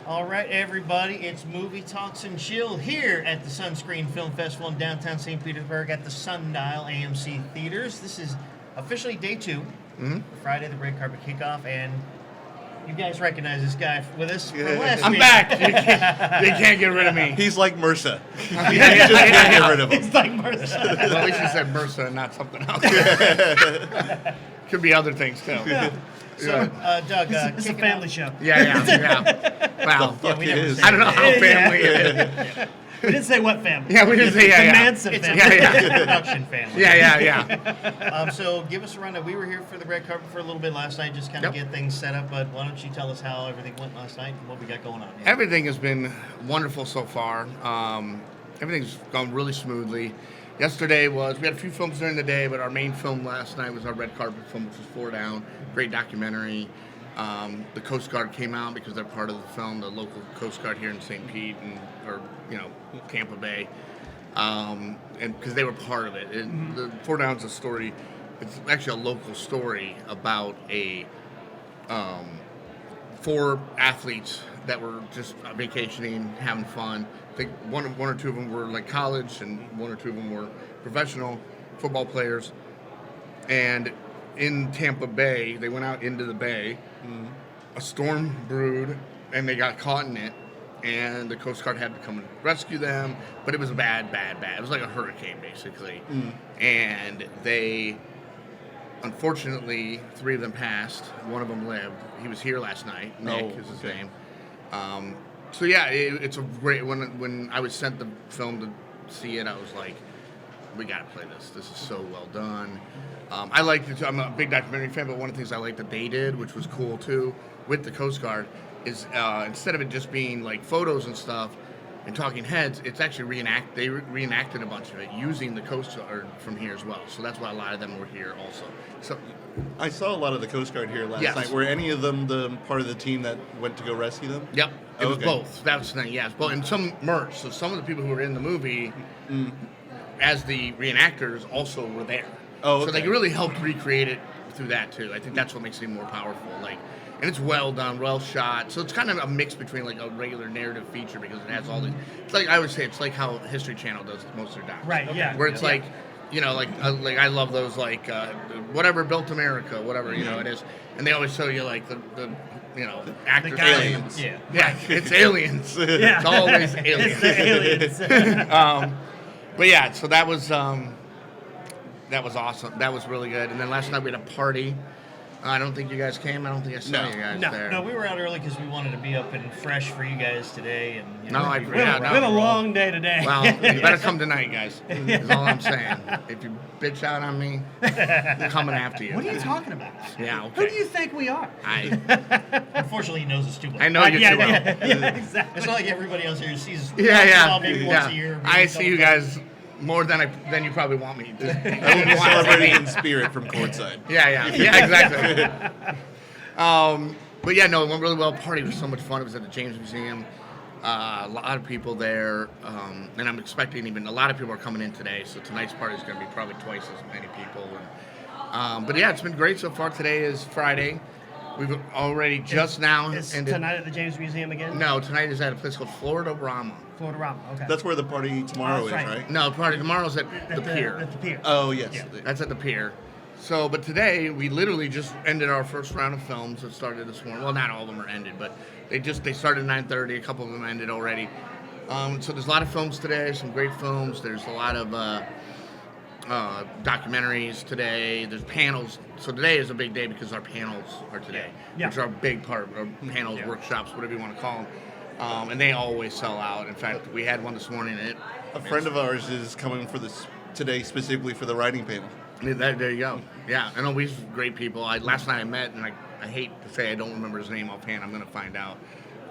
All right, everybody, it's Movie Talks and Chill here at the Sunscreen Film Festival in downtown St. Petersburg at the Sundial AMC Theaters. This is officially day 2, Friday, the red carpet kickoff, and you guys recognize this guy with us from last I'm week. back. They can't get rid of me. He's like MRSA. You just can't get rid of him. It's like MRSA. Well, at least you said MRSA and not something else. Could be other things too. So, Doug, It's a family show. Yeah. Wow. Yeah, we It never is. said I don't know how that. family is. We didn't say what family. Yeah, we didn't say The yeah. Manson It's a family. production family. Yeah. So give us a rundown. We were here for the red carpet for a little bit last night, just kind of Yep. get things set up. But why don't you tell us how everything went last night and what we got going on? Everything has been wonderful so far. Everything's gone really smoothly. Yesterday we had a few films during the day, but our main film last night was our red carpet film, which was Four Down. Great documentary. The Coast Guard came out because they're part of the film, the local Coast Guard here in St. Pete or Tampa Bay, and because they were part of it. The Four Down's a story. It's actually a local story about four athletes that were just vacationing, having fun. I think one or two of them were like college, and one or two of them were professional football players. And in Tampa Bay, they went out into the bay. A storm brewed, and they got caught in it. And the Coast Guard had to come and rescue them, but it was bad. It was like a hurricane, basically. And they, unfortunately, 3 of them passed. One of them lived. He was here last night. Nick is his name. So yeah, it's a great. When I was sent the film to see it, I was like, we gotta play this. This is so well done. I liked it too. I'm a big documentary fan, but one of the things I liked that they did, which was cool too, with the Coast Guard, is instead of it just being like photos and stuff and talking heads, it's actually they reenacted a bunch of it using the Coast Guard from here as well. So that's why a lot of them were here also. So I saw a lot of the Coast Guard here last Yes. night. Were any of them the part of the team that went to go rescue them? yep, it was Okay. both. That was the thing, yes. But and some merch. So some of the people who were in the movie, as the reenactors, also were there. Oh, So okay. they really helped recreate it through that too. I think that's what makes it more powerful. And it's well done, well shot. So it's kind of a mix between like a regular narrative feature because it has all the. It's like I would say, it's like how History Channel does most of their docs. Right, yeah. Where it's like, like I love those whatever built America, whatever it is, and they always show you like the actors. guys. Aliens. Yeah. Yeah, it's aliens. Yeah. It's always aliens. It's the aliens. But yeah, so that was awesome. That was really good. And then last night we had a party. I don't think you guys came. I don't think I saw you guys there. No, we were out early because we wanted to be up and fresh for you guys today. And No, I- we We had Yeah, a long day today. Well, you better come tonight, guys. Is all I'm saying. If you bitch out on me, I'm coming after you. What are you talking about? Yeah, Who do okay. you think we are? Unfortunately, he knows us too well. I know you too well. Yeah, exactly. It's not like everybody else here sees us. Yeah. Maybe once a year. I maybe see you couple guys more than you probably want me to. I will be celebrating in spirit from courtside. Yeah, exactly. But yeah, no, it went really well. Party was so much fun. It was at the James Museum. A lot of people there, and I'm expecting even a lot of people are coming in today. So tonight's party is going to be probably twice as many people. But yeah, it's been great so far. Today is Friday. We've already just now Is ended. tonight at the James Museum again? No, tonight is at a place called Florida Rama. Florida Rama, okay. That's where the party tomorrow That's is, right. right? No, party tomorrow's at the pier. At the pier. Oh, yes. Yeah. That's at the pier. So, but today we literally just ended our first round of films that started this morning. Well, not all of them are ended, but they started at 9:30. A couple of them ended already. So there's a lot of films today. Some great films. There's a lot of documentaries today. There's panels. So today is a big day because our panels are today, Yeah. which are a big part of panels, workshops, whatever you want to call them. And they always sell out. In fact, we had one this morning. And A friend of ours is coming for this today specifically for the writing panel. There you go. Yeah, I know we're great people. Last night I met, and I hate to say I don't remember his name offhand. I'm going to find out.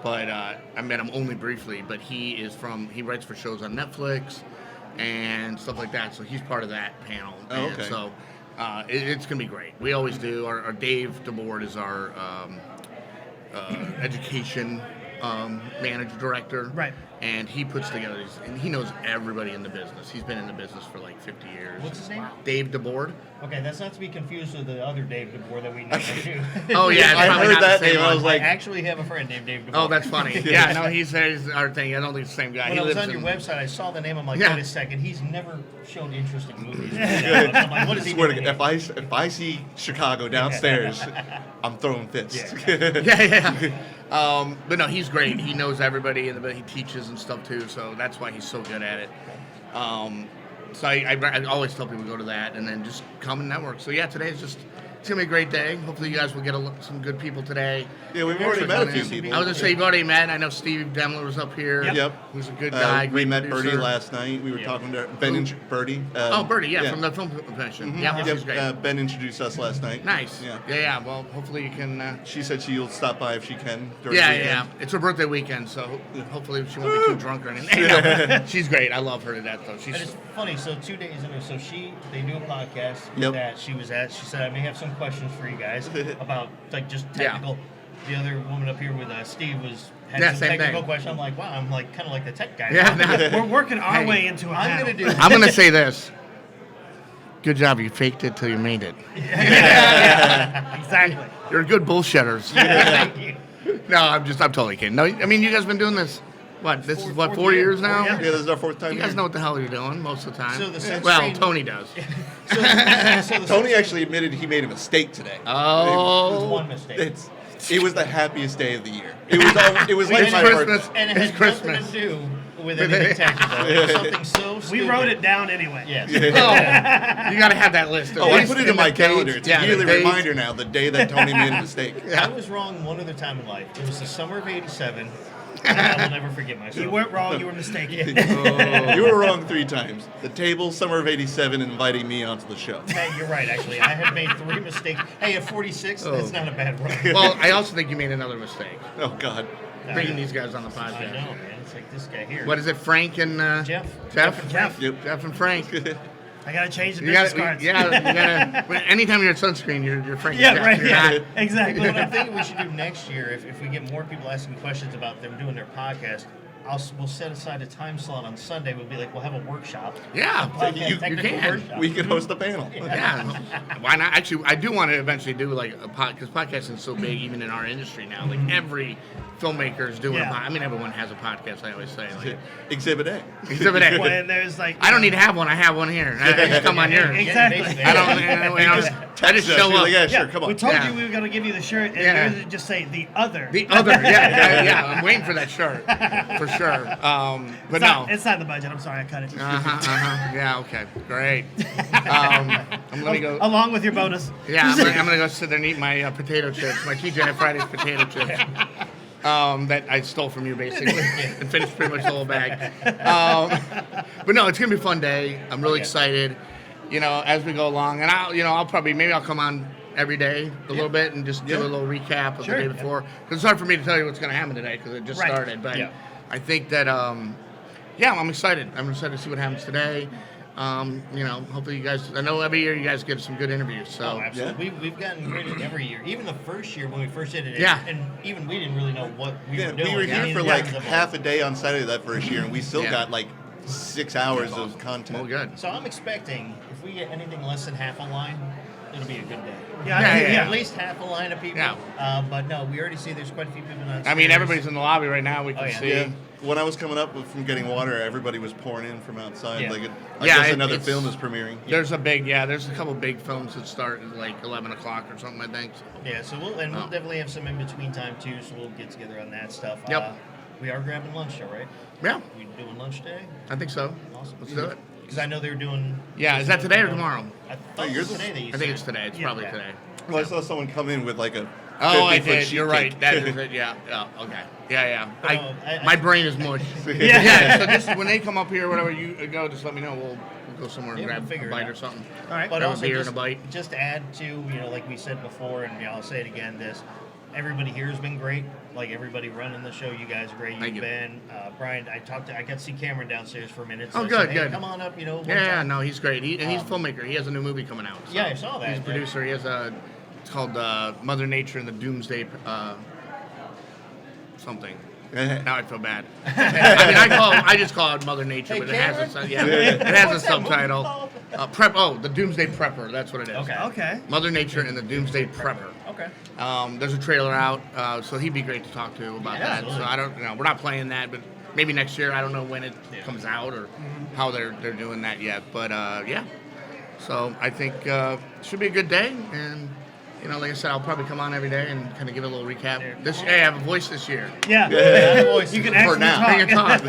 But I met him only briefly. But he writes for shows on Netflix and stuff like that. So he's part of that panel. Oh, And okay. so it's going to be great. We always do. Our Dave DeBorde is our education manager, director. Right. And he puts together these, and he knows everybody in the business. He's been in the business for like 50 years. What's his name? Dave DeBorde. Okay, that's not to be confused with the other Dave DeBorde that we know too. Oh yeah, it's I probably heard not that the same name. I one. was like, I actually have a friend named Dave DeBorde. Oh, that's funny. Yeah, no, he's our thing. I don't think it's the same guy. When he I was lives on your in, website, I saw the name. I'm like, Yeah. wait a second. He's never shown interest in movies. I'm like, what is he swear to doing? God, if I see Chicago downstairs, I'm throwing fists. yeah. But no, he's great. He knows everybody, and he teaches and stuff too. So that's why he's so good at it. So I always tell people to go to that, and then just come and network. So yeah, today's just. It's going to be a great day. Hopefully you guys will get some good people today. Yeah, we've already met a few people. I was going to say, you've already met. I know Steve Demler was up here. Yep. Who's a good guy. We great met producer. Birdie last night. We were talking to Ben and Birdie. Birdie, yeah, from the film convention. Yeah, she's great. Ben introduced us last night. Nice. Yeah. Yeah. Well, hopefully you can. She said she'll stop by if she can. During the weekend. Yeah. It's her birthday weekend, so hopefully she won't be too drunk or anything. No, she's great. I love her to death, though. And it's funny. So 2 days in, so they do a podcast Yep. that she was at. She said, I may have some questions for you guys about like just technical. The other woman up here with Steve had some same technical thing. question. I'm like, wow, I'm like kind of like the tech guy. Yeah, no. We're working our Hey, way into a I'm panel. gonna do. I'm gonna say this. Good job. You faked it till you made it. Exactly. You're good bullshitters. Thank you. No, I'm totally kidding. No, I mean you guys been doing this. What? This is what 4 years now. Yeah, this is our fourth time. You guys here. know what the hell you're doing most of the time. So the sunscreen- well, Tony does. So the Tony actually admitted he made a mistake today. It was one Oh, mistake. It was the happiest day of the year. It was like It's my Christmas. birthday. And it It's had Christmas. nothing to do with anything technical. It was something so stupid. We wrote it down anyway. Yes. oh, you got to have that list. Oh, I put it in my calendar. It's Yeah, a the yearly dates. reminder now, the day that Tony made a mistake. I was wrong one other time in life. It was the summer of '87. I will never forget myself. You weren't wrong. You were mistaken. You were wrong 3 times. The table, summer of '87, inviting me onto the show. Hey, you're right, actually. I had made 3 mistakes. Hey, at 46, that's not a bad run. Well, I also think you made another mistake. Oh, God. Bringing these guys on the I podcast. know, man. It's like this guy here. What is it, Frank and Jeff. Jeff? Jeff. Yep. Jeff and Frank. I gotta change the You business gotta, cards. you gotta. But anytime you're at Sunscreen, you're Frank. Yeah, and Jeff. right. You're Yeah, not- exactly. What I'm thinking we should do next year, if we get more people asking questions about them doing their podcast, we'll set aside a time slot on Sunday. We'll be like, we'll have a workshop. Yeah, Podcast you technical can. workshop. We could host a panel. Yeah, why not? Actually, I do want to eventually do like a podcast because podcasting is so big, even in our industry now. Like every filmmaker is doing a Yeah. podcast. I mean, everyone has a podcast. I always say, like, Exhibit A. exhibit A. When there's like, I don't need to have one. I have one here. I just come on yours. Exactly. basically. I don't. I just us, show you're up. like, yeah, sure, come on. We told Yeah. you we were gonna give you the shirt, and Yeah. yours would just say the other. The other, yeah. I'm waiting for that shirt for sure. But no. It's not in the budget. I'm sorry, I cut it. Yeah. Okay. Great. I'm gonna go. Along with your bonus. Yeah, I'm gonna go sit there and eat my potato chips, my TGI Fridays potato chips. That I stole from you basically and finished pretty much the whole bag. But no, it's gonna be a fun day. I'm really excited. You know, as we go along, and I'll probably maybe I'll come on every day a little bit and just do a little recap of Sure. the day before. Because it's hard for me to tell you what's gonna happen today because it just Right. started. But Yeah. I think that I'm excited. I'm excited to see what happens today. Hopefully you guys. I know every year you guys get some good interviews. So Oh, absolutely. We've gotten graded every year. Even the first year when we first did it, Yeah. and even we didn't really know what we Yeah, were doing. we were I here mean, for in like terms of, half a day on Saturday that first year, and we still Yeah. got like 6 hours of content. well, good. So I'm expecting if we get anything less than half a line, it'll be a good day. Yeah, Yeah. At least half a line of people. Yeah. But no, we already see there's quite a few people on. I mean, everybody's in the lobby right now. We can Oh, yeah. see. Yeah. When I was coming up from getting water, everybody was pouring in from outside. Yeah. I Yeah, guess it- another it's- film is premiering. There's a couple big films that start at like 11 o'clock or something, I think. So. Yeah, so we'll Oh. definitely have some in between time too. So we'll get together on that stuff. Yep. We are grabbing lunch though, right? Yeah, We doing lunch today? I think so. Awesome. Let's do it. Because I know they're doing. Yeah, is that today or tomorrow? I Oh, thought it yours was is- today that you I said. think it's today. It's probably Yeah. today. Well, I saw someone come in with like a. Oh, I 50-foot did. sheet You're cake. right. That is it. Yeah. Okay. Yeah. I- My brain is mush. Yeah. So just when they come up here, whatever you go, just let me know. We'll go somewhere and Yeah, grab we'll figure a it bite out. or something. All right. But Grab a also beer just, and a bite. just to add to, like we said before, and I'll say it again, everybody here has been great. Like everybody running the show, you guys are great. Thank You've you. been, Brian, I got to see Cameron downstairs for a minute. Oh, I good, said, hey, good. Come on up, one Yeah, time. no, he's great. He's a filmmaker. He has a new movie coming out. So Yeah, I saw that. He's a producer. He has it's called Mother Nature and the Doomsday something. Now I feel bad. I mean, I just call it Mother Nature, Hey, but it has a Cameron? it has a What's that movie subtitle. called? The Doomsday Prepper. That's what it is. Okay. Mother Nature and the Doomsday Prepper. Okay. There's a trailer out, so he'd be great to talk to about Yeah, that. So I don't, we're not playing that, but maybe next year. I don't know when it comes out or how they're doing that yet. But yeah, so I think it should be a good day, and like I said, I'll probably come on every day and kind of give a little recap. I have a voice this year. Yeah. Voice You can for actually now. talk. I can talk.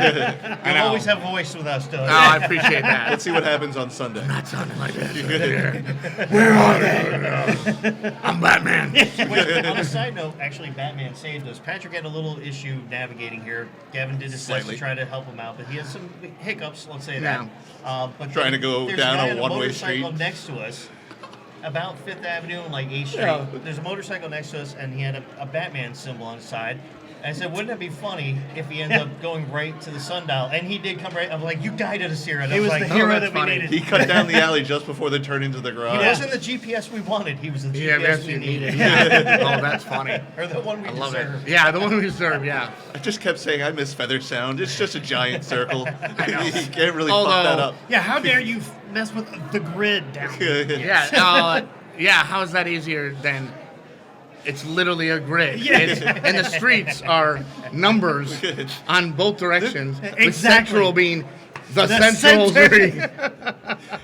I You know. always have a voice with us, Doug. Oh, I appreciate that. Let's see what happens on Sunday. Not sounding like that. Where are they? I'm Batman. Wait, on a side note, actually, Batman saved us. Patrick had a little issue navigating here. Gavin did his best Slightly. to try to help him out, but he had some hiccups, let's say that. But Trying to go there's down guy a on one-way motorcycle street. next to us, about 5th Avenue and like 8th Street. Yeah. There's a motorcycle next to us, and he had a Batman symbol on his side. And I said, wouldn't it be funny if he ends up going right to the sundial? And he did come right. I'm like, you guided us here. And I He was like, the hero that's that we funny. needed. He cut down the alley just before they turned into the He garage. wasn't the GPS we wanted. He was the Yeah, GPS that's we you needed. needed. Oh, that's funny. Or the one we I love deserved. it. Yeah, the one we deserve. Yeah. I just kept saying I miss Feather Sound. It's just a giant circle. know. You can't really Although- fuck that up. Yeah, how dare you mess with the grid down there? Yeah. How is that easier than? It's literally a grid. Yeah. And the streets are numbers on both directions. Exactly. With central being the central center. street.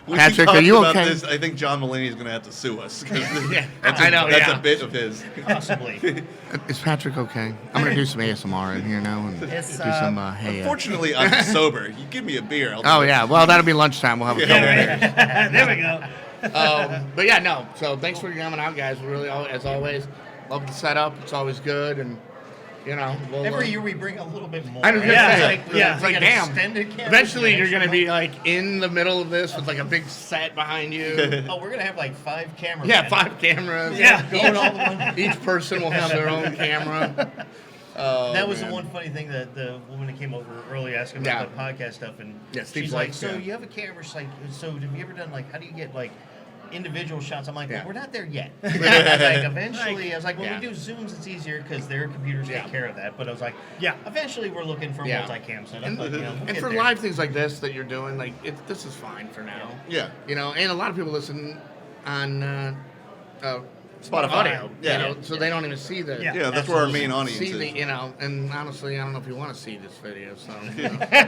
We Patrick, talked are you about okay? This. I think John Mulaney is going to have to sue us. 'Cause Yeah, that's I know, That's yeah. a bit of his. Possibly. Is Patrick okay? I'm gonna do some ASMR in here now and It's, do some hey. Fortunately, I'm sober. You give me a beer. I'll do Oh it. yeah, well that'll be lunchtime. We'll have a couple beers. There we go. But yeah, no. So thanks for coming out, guys. We really, as always, love the setup. It's always good, and we'll, Every year we bring a little bit more. I was gonna Yeah, say, it's We like got damn. extended cameras, Eventually, we got you're gonna extra be like in the middle of this with like a big set behind you. Oh, we're gonna have like 5 cameras. Yeah, 5 cameras. Yeah. Going all the way. Each person will have their own camera. Oh, That was man. the one funny thing that the woman that came over early asking Yeah. about the podcast stuff, and Yeah, Steve's she's like, like, "So yeah. you have a camera?" She's like, "So have you ever done like how do you get like individual shots?" I'm like, Yeah. "We're not there yet." I was like, eventually, I was like, "When Yeah. we do zooms, it's easier because their computers Yeah. take care of that." But I was like, Yeah. Eventually, we're looking for a Yeah. multi-cam setup. And, But, we'll and get for there. live things like this that you're doing, like this is fine for now. Yeah. And a lot of people listen on Spotify. audio, Yeah. so they don't even see the. Yeah. Yeah, that's where our main audience See is. the, and honestly, I don't know if you want to see this video, so.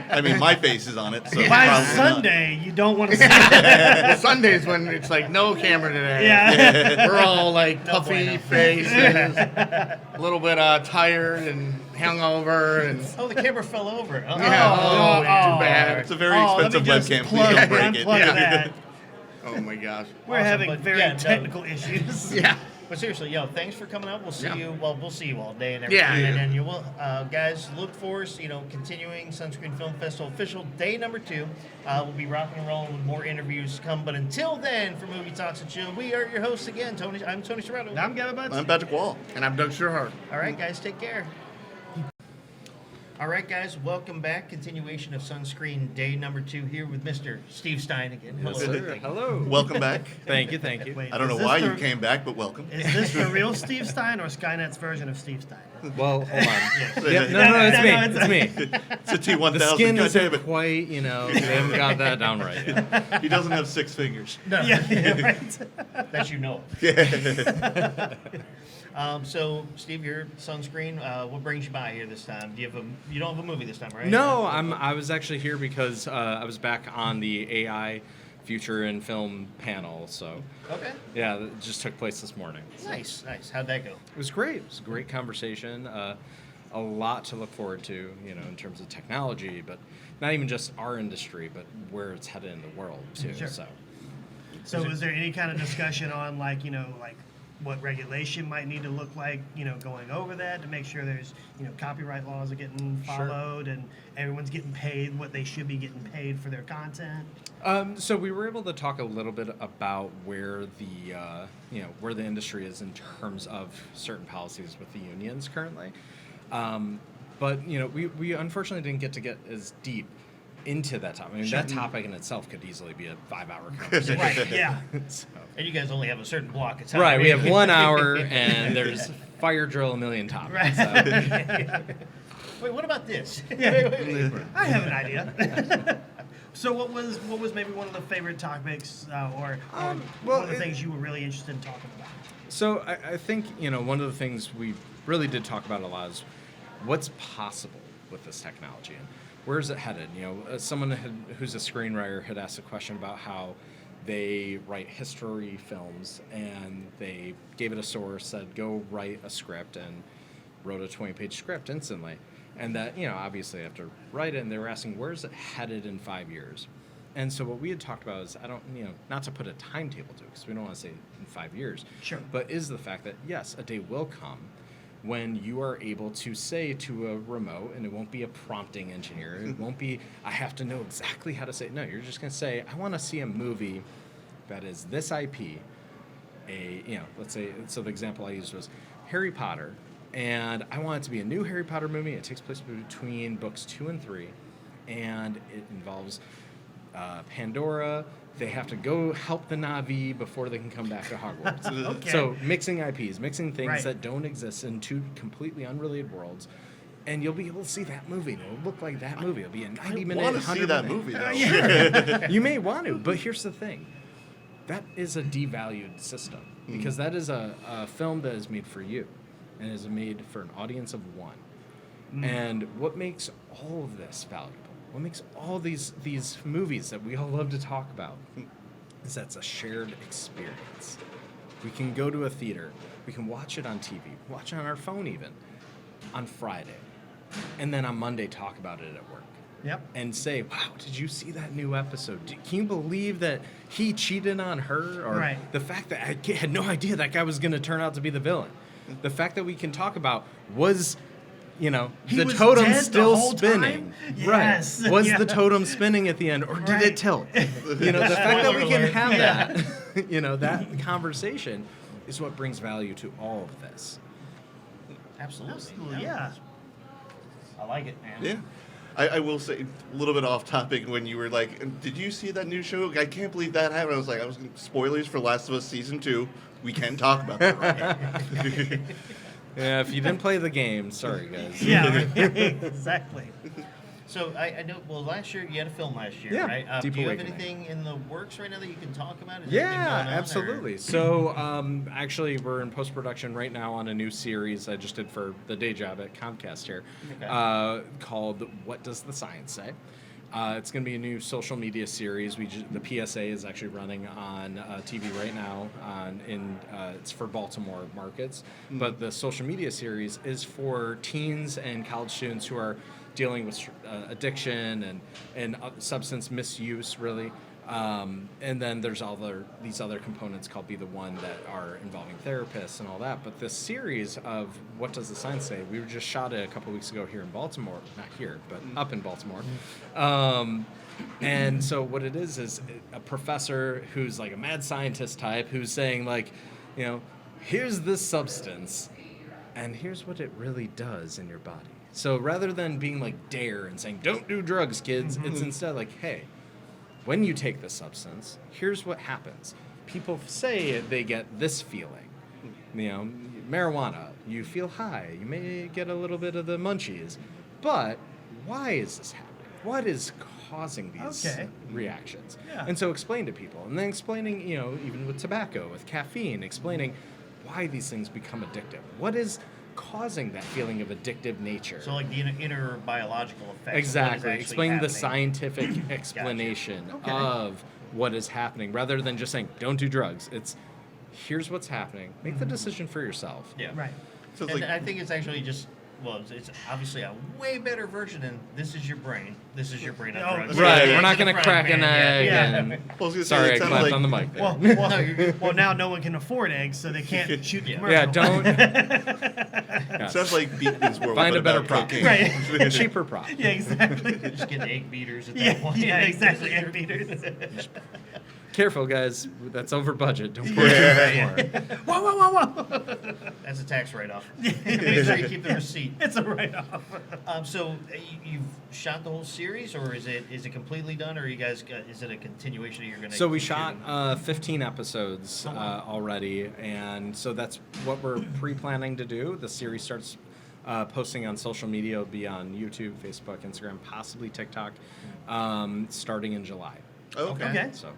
I mean, my face is on it. So By probably Sunday, you don't want to see it. Well, Sundays when it's like no camera today. Yeah. We're all like No puffy bueno. faces, a little bit tired and hungover, and Oh, the camera fell over. Oh, too bad. It's a very let me expensive just webcam. plug- Please don't break it. unplug Yeah. that. Oh my gosh. We're Awesome, having but very yeah, no. technical issues. Yeah. But seriously, thanks for coming out. We'll see Yeah. you. Well, we'll see you all day and everything. Yeah. And then you will, guys, look for us. Continuing Sunscreen Film Festival official day number 2. We'll be rocking and rolling with more interviews to come. But until then, for Movie Talks and Chill, we are your hosts again. I'm Tony Serrato. I'm Gavin Butts. I'm Patrick Wall. And I'm Doug Tschirhart. All right, guys, take care. All right, guys, welcome back. Continuation of Sunscreen day number 2 here with Mr. Steve Stein again. Hello. sir. Hello. Welcome back. Thank you. Thank you. Wait, I don't know is this why the- you came back, but welcome. Is this the real Steve Stein or Skynet's version of Steve Stein? Well, hold on. Yeah. Yeah, no, it's me. It's me. It's a T1000. The skin God damn isn't it. quite, they haven't got that down right yet. He doesn't have 6 fingers. No, Yeah, right. that you know. So, Steve, you're Sunscreen. What brings you by here this time? You don't have a movie this time, right? No, I was actually here because I was back on the AI Future in Film panel. So, Okay. yeah, it just took place this morning. Nice. How'd that go? It was great. It was a great conversation. A lot to look forward to, in terms of technology, but not even just our industry, but where it's headed in the world too. Sure. So, So was there any kind of discussion on like what regulation might need to look like, going over that to make sure there's, copyright laws are getting followed and everyone's getting paid what they should be getting paid for their content? So we were able to talk a little bit about where where the industry is in terms of certain policies with the unions currently. But we unfortunately didn't get as deep into that topic. I mean, that topic in itself could easily be a 5-hour conversation. Right, yeah. So- And you guys only have a certain block of time. right, we have 1 hour, and there's fire drill a million topics. Right. So. Wait, what about this? I have an idea. So what was maybe one of the favorite topics or well, one of the things you were really interested in talking about? So I think, one of the things we really did talk about a lot is what's possible with this technology and where is it headed? Someone who's a screenwriter had asked a question about how they write history films and they gave it a source, said go write a script, and wrote a 20-page script instantly. And that, obviously I have to write it, and they were asking, where is it headed in 5 years? And so what we had talked about is, not to put a timetable to it, because we don't want to say in 5 years. Sure. But is the fact that, yes, a day will come when you are able to say to a remote, and it won't be a prompting engineer, it won't be, I have to know exactly how to say it. No, you're just going to say, I want to see a movie that is this IP, let's say, so the example I used was Harry Potter, and I want it to be a new Harry Potter movie. It takes place between books 2 and 3, and it involves Pandora. They have to go help the Na'vi before they can come back to Hogwarts. Okay. So mixing IPs, mixing things Right. that don't exist in two completely unrelated worlds, and you'll be able to see that movie. It'll look like that movie. It'll be a 90-minute, I want to see 100-minute. that movie, though. You may want to, but here's the thing. That is a devalued system, because that is a film that is made for you and is made for an audience of one. And what makes all of this valuable, what makes all these movies that we all love to talk about, is that it's a shared experience. We can go to a theater, we can watch it on TV, watch it on our phone even, on Friday, and then on Monday talk about it at work. Yep. And say, wow, did you see that new episode? Can you believe that he cheated on her? Or Right. the fact that I had no idea that guy was going to turn out to be the villain. The fact that we can talk about was, He the was totem dead the still whole spinning. time? Yes. Right. Was Yeah. the totem spinning at the end, or did Right. it tilt? The fact that we can alert. have Yeah. that, that conversation is what brings value to all of this. Absolutely. Yeah. I like it, man. Yeah. I will say, a little bit off topic, when you were like, did you see that new show? I can't believe that happened. I was spoilers for Last of Us Season 2. We can talk about that right Yeah, if you didn't play the game, sorry guys. Yeah. Exactly. So I know. Well, last year you had a film last year, Yeah, right? Deep Do you have Awakening. anything in the works right now that you can talk about? Is anything Yeah, going on, or- absolutely. So, actually, we're in post-production right now on a new series I just did for the day job at Comcast here, Okay. called "What Does the Science Say?" It's going to be a new social media series. The PSA is actually running on TV right now. It's for Baltimore markets, but the social media series is for teens and college students who are dealing with addiction and substance misuse, really. And then there's these other components called Be the One that are involving therapists and all that. But this series of What Does the Science Say? We just shot it a couple weeks ago here in Baltimore. Not here, but up in Baltimore. And so what it is a professor who's like a mad scientist type who's saying here's this substance and here's what it really does in your body. So rather than being like dare and saying, don't do drugs, kids, it's instead like, hey, when you take this substance, here's what happens. People say they get this feeling. Marijuana, you feel high. You may get a little bit of the munchies. But why is this happening? What is causing these reactions? Yeah. And so explain to people. And then explaining, even with tobacco, with caffeine, explaining why these things become addictive. What is causing that feeling of addictive nature? So like the inner biological effects. Exactly. Explain the science. scientific explanation of what is happening, rather than just saying, don't do drugs. It's, here's what's happening. Make the decision for yourself. Yeah. Right. So it's And like, I think it's actually just. Well, it's obviously a way better version than this is your brain. This is your brain. Oh, drugs. Right. Yeah, We're not to the going to front, crack an man. egg. Yeah. And, I was gonna say, sorry, it I sounds clapped like- on the mic there. Well, now no one can afford eggs, so they can't shoot the Yeah. commercial. Yeah, don't. it sounds like Beatman's World. Find but a better about prop. cocaine. Right. Cheaper prop. Yeah, exactly. Just get egg beaters at that Yeah, point. yeah, exactly. Egg beaters. Careful, guys. That's over budget. Don't pour it too far. Whoa. That's a tax write-off. Make sure you keep the receipt. It's a write-off. So you've shot the whole series, or is it completely done, or you guys is it a continuation? Or you're gonna? So we keep shot shooting? 15 episodes already, and so that's what we're pre-planning to do. The series starts posting on social media. It'll be on YouTube, Facebook, Instagram, possibly TikTok, starting in July. Okay. So,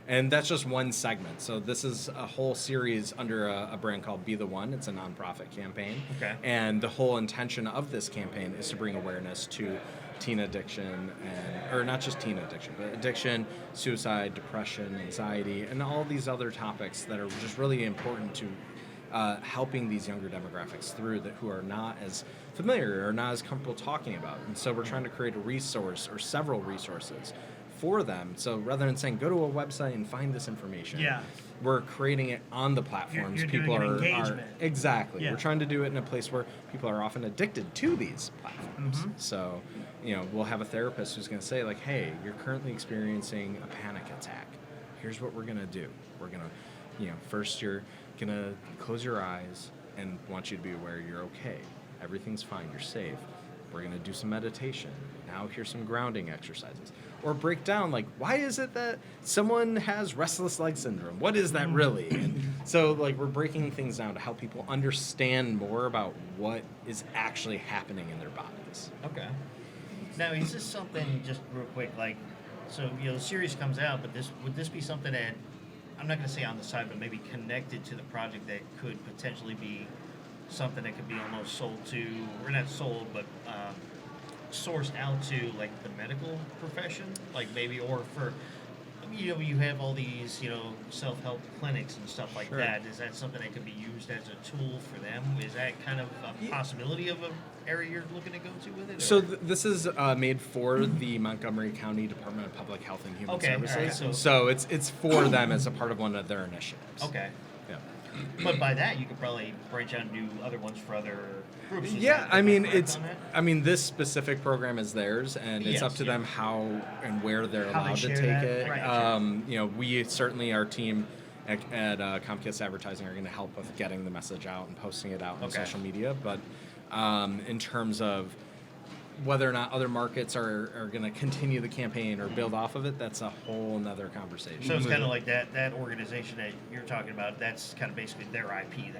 and that's just one segment. So this is a whole series under a brand called Be the One. It's a nonprofit campaign. Okay. And the whole intention of this campaign is to bring awareness to teen addiction, or not just teen addiction, but addiction, suicide, depression, anxiety, and all these other topics that are just really important to helping these younger demographics through that who are not as familiar or not as comfortable talking about. And so we're trying to create a resource or several resources for them. So rather than saying go to a website and find this information, we're creating it on the platforms. You're people doing an are engagement. Exactly. Yeah. We're trying to do it in a place where people are often addicted to these platforms. So, we'll have a therapist who's going to say like, hey, you're currently experiencing a panic attack. Here's what we're going to do. We're going to, first you're going to close your eyes and want you to be aware you're okay. Everything's fine. You're safe. We're going to do some meditation. Now here's some grounding exercises. Or break down, like, why is it that someone has restless leg syndrome? What is that really? And so, like, we're breaking things down to help people understand more about what is actually happening in their bodies. Okay. Now, is this something, just real quick, like, so, the series comes out, but would this be something that, I'm not going to say on the side, but maybe connected to the project that could potentially be something that could be almost sold to, or not sold, but sourced out to, like, the medical profession? Like, maybe, or for, you have all these, self-help clinics and stuff like Sure. that. Is that something that could be used as a tool for them? Is that kind of a possibility of an area you're looking to go to with it? So or- this is made for the Montgomery County Department of Public Health and Human Okay, all Services. right, so it's for them as a part of one of their initiatives. Okay. Yeah. But by that, you could probably branch out and do other ones for other groups. Is Yeah, that- I mean correct on that? this specific program is theirs, and it's Yes, up to yeah. them how and where they're How they allowed to share take that, it. right. We certainly, our team at Comcast Advertising are going to help with getting the message out and posting it out on Okay. social media. But in terms of whether or not other markets are going to continue the campaign or build off of it, that's a whole nother conversation. So it's kind of like that organization that you're talking about. That's kind of basically their IP.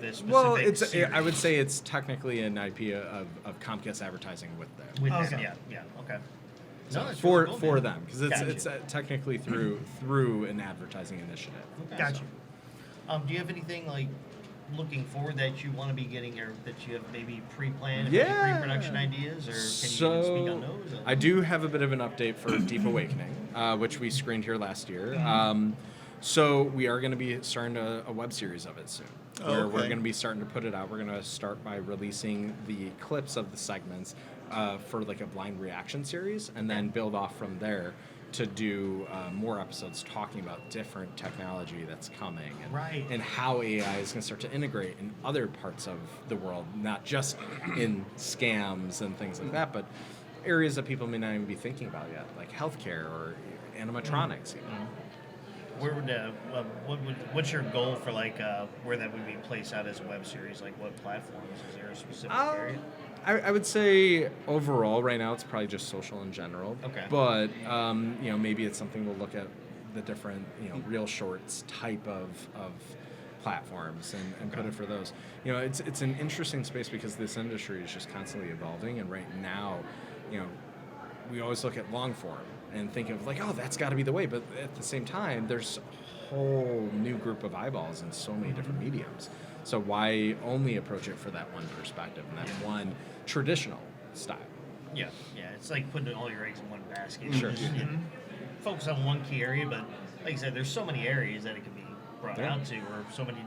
This specific series. I would say it's technically an IP of Comcast Advertising with them. With Okay. them, yeah, okay. So No, that's for really cool, man. them, because it's Gotcha. technically through an advertising initiative. Okay, Gotcha. so, do you have anything like looking forward that you want to be getting, or that you have maybe pre-planned, Yeah. maybe pre-production ideas, or can you even speak on those? I do have a bit of an update for Deep Awakening, which we screened here last year. So we are going to be starting a web series of it soon, where we're Okay. going to be starting to put it out. We're going to start by releasing the clips of the segments for like a blind reaction series, and then build off from there to do more episodes talking about different technology that's coming and, Right. and how AI is going to start to integrate in other parts of the world, not just in scams and things like that, but areas that people may not even be thinking about yet, like healthcare or animatronics. Even. Where would what's your goal for like where that would be placed out as a web series? Like what platforms? Is there a specific area? I would say overall right now it's probably just social in general. Okay. But maybe it's something we'll look at the different real shorts type of platforms and put it for those. It's an interesting space because this industry is just constantly evolving, and right now, we always look at long form and think of like, oh, that's got to be the way. But at the same time, there's a whole new group of eyeballs in so many different mediums. So why only approach it for that one perspective and that one traditional style? Yeah. It's like putting all your eggs in one basket. Sure. Just, focus on one key area, but like I said, there's so many areas that it can be brought Yeah. out to, or so many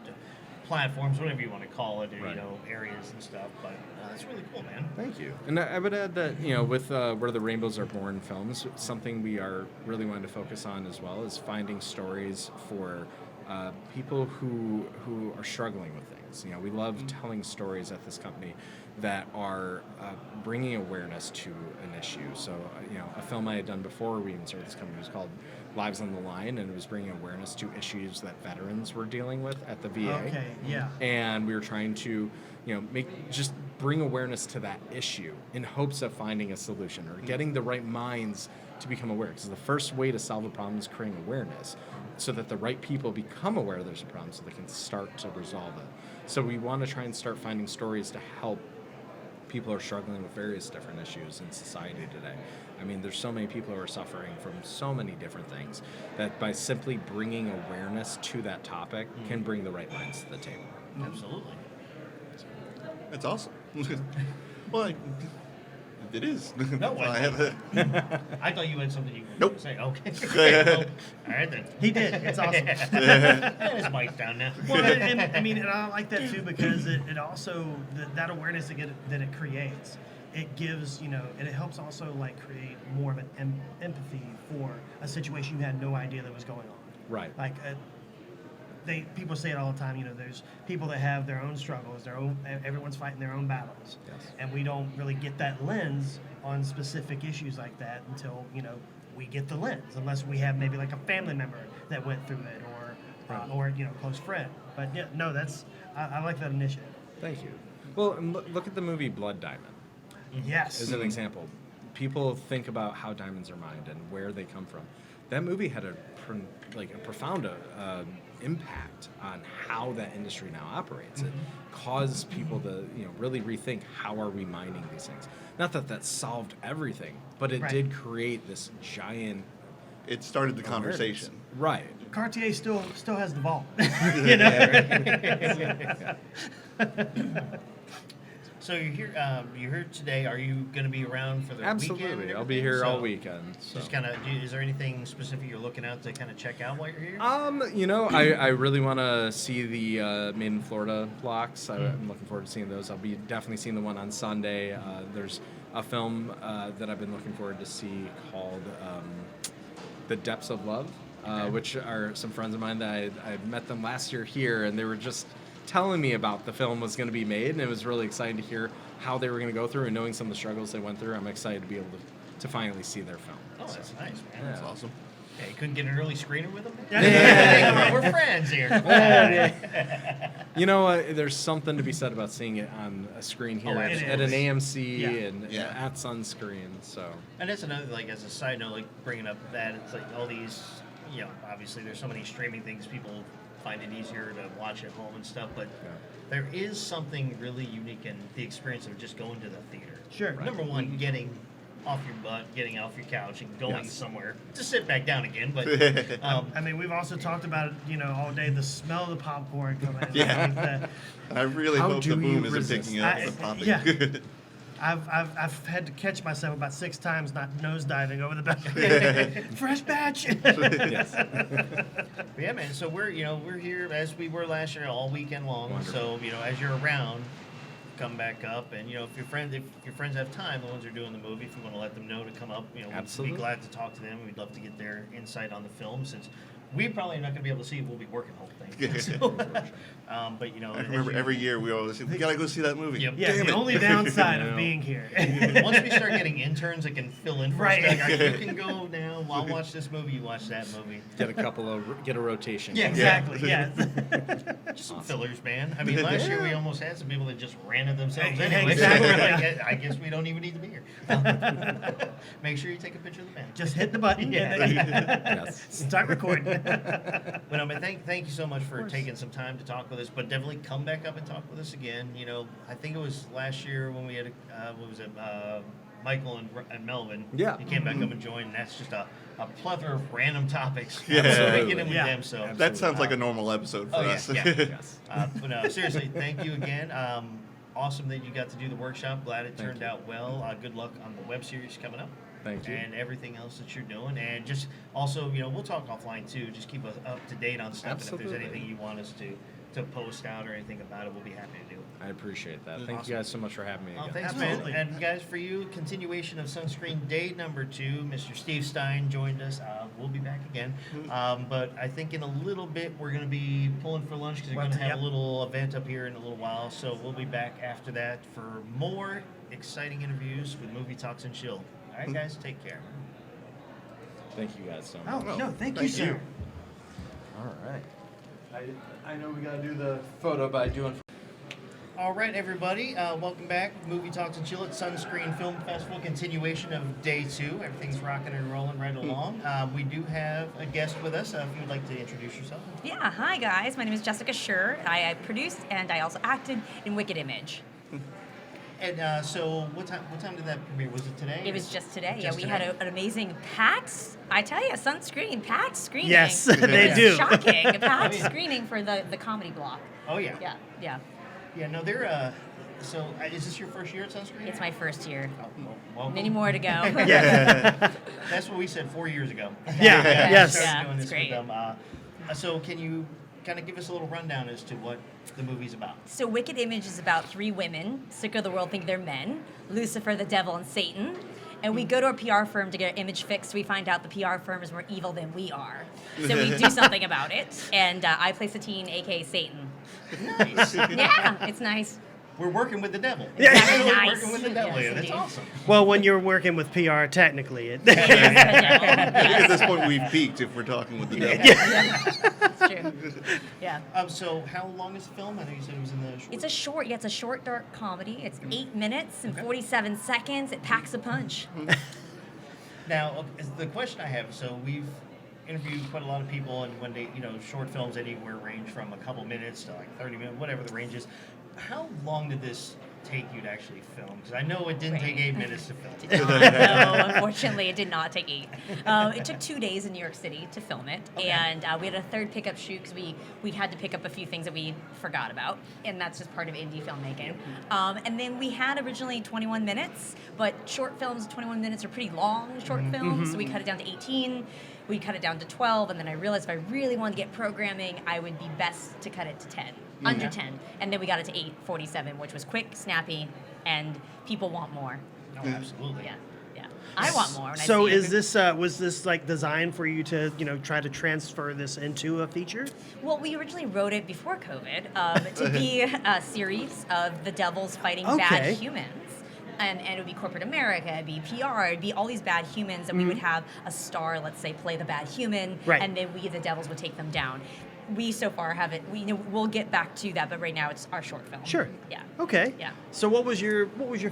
platforms, whatever you want to call it, or Right. areas and stuff. But that's really cool, man. Thank you. And I would add that, with Where the Rainbows Are Born films, something we are really wanting to focus on as well is finding stories for people who are struggling with things. We love telling stories at this company that are bringing awareness to an issue. So, a film I had done before we even started this company was called Lives on the Line, and it was bringing awareness to issues that veterans were dealing with at the VA. Okay, yeah. And we were trying to, bring awareness to that issue in hopes of finding a solution or getting the right minds to become aware. Because the first way to solve a problem is creating awareness, so that the right people become aware there's a problem, so they can start to resolve it. So we want to try and start finding stories to help people who are struggling with various different issues in society today. I mean, there's so many people who are suffering from so many different things that by simply bringing awareness to that topic can bring the right minds to the table. Absolutely. That's awesome. Well, it is. No, I have I thought you had something you Nope. wanted to say. Okay. Well, all right then. He did. It's awesome. And his mic's down now. Well, and I like that too, because it also that awareness that it creates, it gives, and it helps also like create more of an empathy for a situation you had no idea that was going on. Right. Like people say it all the time. There's people that have their own struggles, everyone's fighting their own battles, Yes. and we don't really get that lens on specific issues like that until we get the lens, unless we have maybe like a family member that went through it, or a close friend. But yeah, no, I like that initiative. Thank you. Well, and look at the movie Blood Diamond Yes. as an example. People think about how diamonds are mined and where they come from. That movie had a profound impact on how that industry now operates. It caused people to really rethink, how are we mining these things? Not that solved everything, but it Right. did create this giant It started the awareness. conversation. Right. Cartier still has the vault. So you're here today. Are you going to be around for the weekend? Absolutely. and I'll be everything? here all So weekend. So. Just kind of, is there anything specific you're looking out to kind of check out while you're here? I really want to see the Made in Florida blocks. I'm looking forward to seeing those. I'll be definitely seeing the one on Sunday. There's a film that I've been looking forward to see called The Depths of Love, which are some friends of mine that I met them last year here, and they were just telling me about the film was going to be made, and it was really exciting to hear how they were going to go through, and knowing some of the struggles they went through. I'm excited to be able to finally see their film. Oh, that's nice, man. Yeah. That's awesome. Yeah, you couldn't get an early screener with them? Yeah. We're friends here. There's something to be said about seeing it on a screen here Oh, at absolutely. an AMC Yeah. and Yeah. at Sunscreen. So And that's another, as a side note, bringing up that, it's like all these, obviously there's so many streaming things, people find it easier to watch at home and stuff, but there is something really unique in the experience of just going to the theater. Sure. Number one, getting off your butt, getting off your couch, and going Yes. somewhere to sit back down again. But We've also talked about it, all day. The smell of the popcorn coming. Yeah. I really How hope do the boom you isn't resist? picking up the popping. Yeah. I've had to catch myself about 6 times not nosediving over the back. Fresh batch. yes. But yeah, man. So we're here as we were last year all weekend long. Wonderful. So as you're around, come back up, and if your friends have time, the ones who are doing the movie, if you want to let them know to come up, we'd Absolutely. be glad to talk to them. We'd love to get their insight on the film, since we probably are not going to be able to see it. We'll be working the whole thing. So, but I remember every year we always say, we gotta go see that movie. Yep. Yeah, Damn the it. only downside I of know. being here. Once we start getting interns that can fill in for Right. us, you can go now. I'll watch this movie. You watch that movie. Get a rotation. Yeah, Exactly. Yeah. Just some fillers, man. I mean, last year we almost had some people that just ran it themselves Yeah, anyway. exactly. So we're like, I guess we don't even need to be here. Make sure you take a picture of the band. Just hit the button. Yeah. And then Yes. start recording. But no, man, thank you so much for taking some time to talk with us. But definitely come back up and talk with us again. I think it was last year when we had Michael and Melvin. Yeah. You came back up and joined, and that's just a plethora of random topics. Yeah. So we get in with Yeah. them. So That sounds like a normal episode for Oh, yeah, us. yeah. Yes. but no, seriously, thank you again. Awesome that you got to do the workshop. Glad it turned out well. Good luck on the web series coming up. Thank you. And everything else that you're doing. And just also, we'll talk offline too. Just keep us up to date on stuff. And if Absolutely. there's anything you want us to post out or anything about it, we'll be happy to do it. I appreciate that. Thank Awesome. you guys so much for having me Oh, again. thanks, Absolutely. man. And guys, for you, continuation of Sunscreen Day number 2. Mr. Steve Stein joined us. we'll be back again. But I think in a little bit we're going to be pulling for lunch because we're going to have a little event up here in a little while. So we'll be back after that for more exciting interviews with Movie Talks and Chill. All right, guys, take care. Thank you guys so much. Oh, no, thank you, sir. All right. I know we got to do the photo by doing. All right, everybody, welcome back. Movie Talks and Chill at Sunscreen Film Festival, continuation of day 2. Everything's rocking and rolling right along. We do have a guest with us. If you'd like to introduce yourself. Yeah, hi guys. My name is Jessica Sherr. I produced and I also acted in Wicked Image. And so, what time did that premiere? Was it today? It was just today. Just We today? had an amazing packed, I tell you, Sunscreen, packed screening. Yes, they It's do. Shocking. A packed Oh, yeah. screening for the comedy block. Oh, yeah. Yeah. Yeah, no, they're, so, is this your first year at Sunscreen? It's my first year. Oh, well, welcome. Many more to go. Yeah. That's what we said 4 years ago. Yeah, yes. Started Yeah, doing it's this with great. them. So can you kind of give us a little rundown as to what the movie's about? So Wicked Image is about 3 women, sick of the world think they're men, Lucifer, the devil, and Satan. And we go to a PR firm to get our image fixed. We find out the PR firm is more evil than we are. So we do something about it. And I play Satine, a.k.a. Satan. Nice. Yeah, it's nice. We're working with the devil. Yeah. We're Nice. working with the devil. Yes, Yeah, that's indeed. awesome. Well, when you're working with PR, technically, it. It is the devil. At this Yes, point, we've peaked if we're talking with the devil. it's true. Yeah. So how long is the film? I know you said it was in the short. It's a short, dark comedy. It's 8 minutes and 47 seconds. It packs a punch. Now, the question I have, so we've interviewed quite a lot of people, and when they, short films anywhere range from a couple minutes to like 30 minutes, whatever the range is. How long did this take you to actually film? Because I know it didn't take 8 minutes to film. No, unfortunately, it did not take 8. It took 2 days in New York City to film it, and we had a third pickup shoot because we had to pick up a few things that we forgot about, and that's just part of indie filmmaking. And then we had originally 21 minutes, but short films, 21 minutes are pretty long short films, so we cut it down to 18. We cut it down to 12, and then I realized if I really wanted to get programming, I would be best to cut it to 10, under 10. And then we got it to 8:47, which was quick, snappy, and people want more. No, absolutely. Yeah. I want more. And I So see is this was this like designed for you to try to transfer this into a feature? Well, we originally wrote it before COVID to be a series of the devils fighting Okay. bad humans. And it would be corporate America, it'd be PR, it'd be all these bad humans, and we would have a star, let's say, play the bad human, Right. and then we, the devils, would take them down. We so far haven't. We'll get back to that, but right now it's our short film. Sure. Yeah. Okay. Yeah. So what was your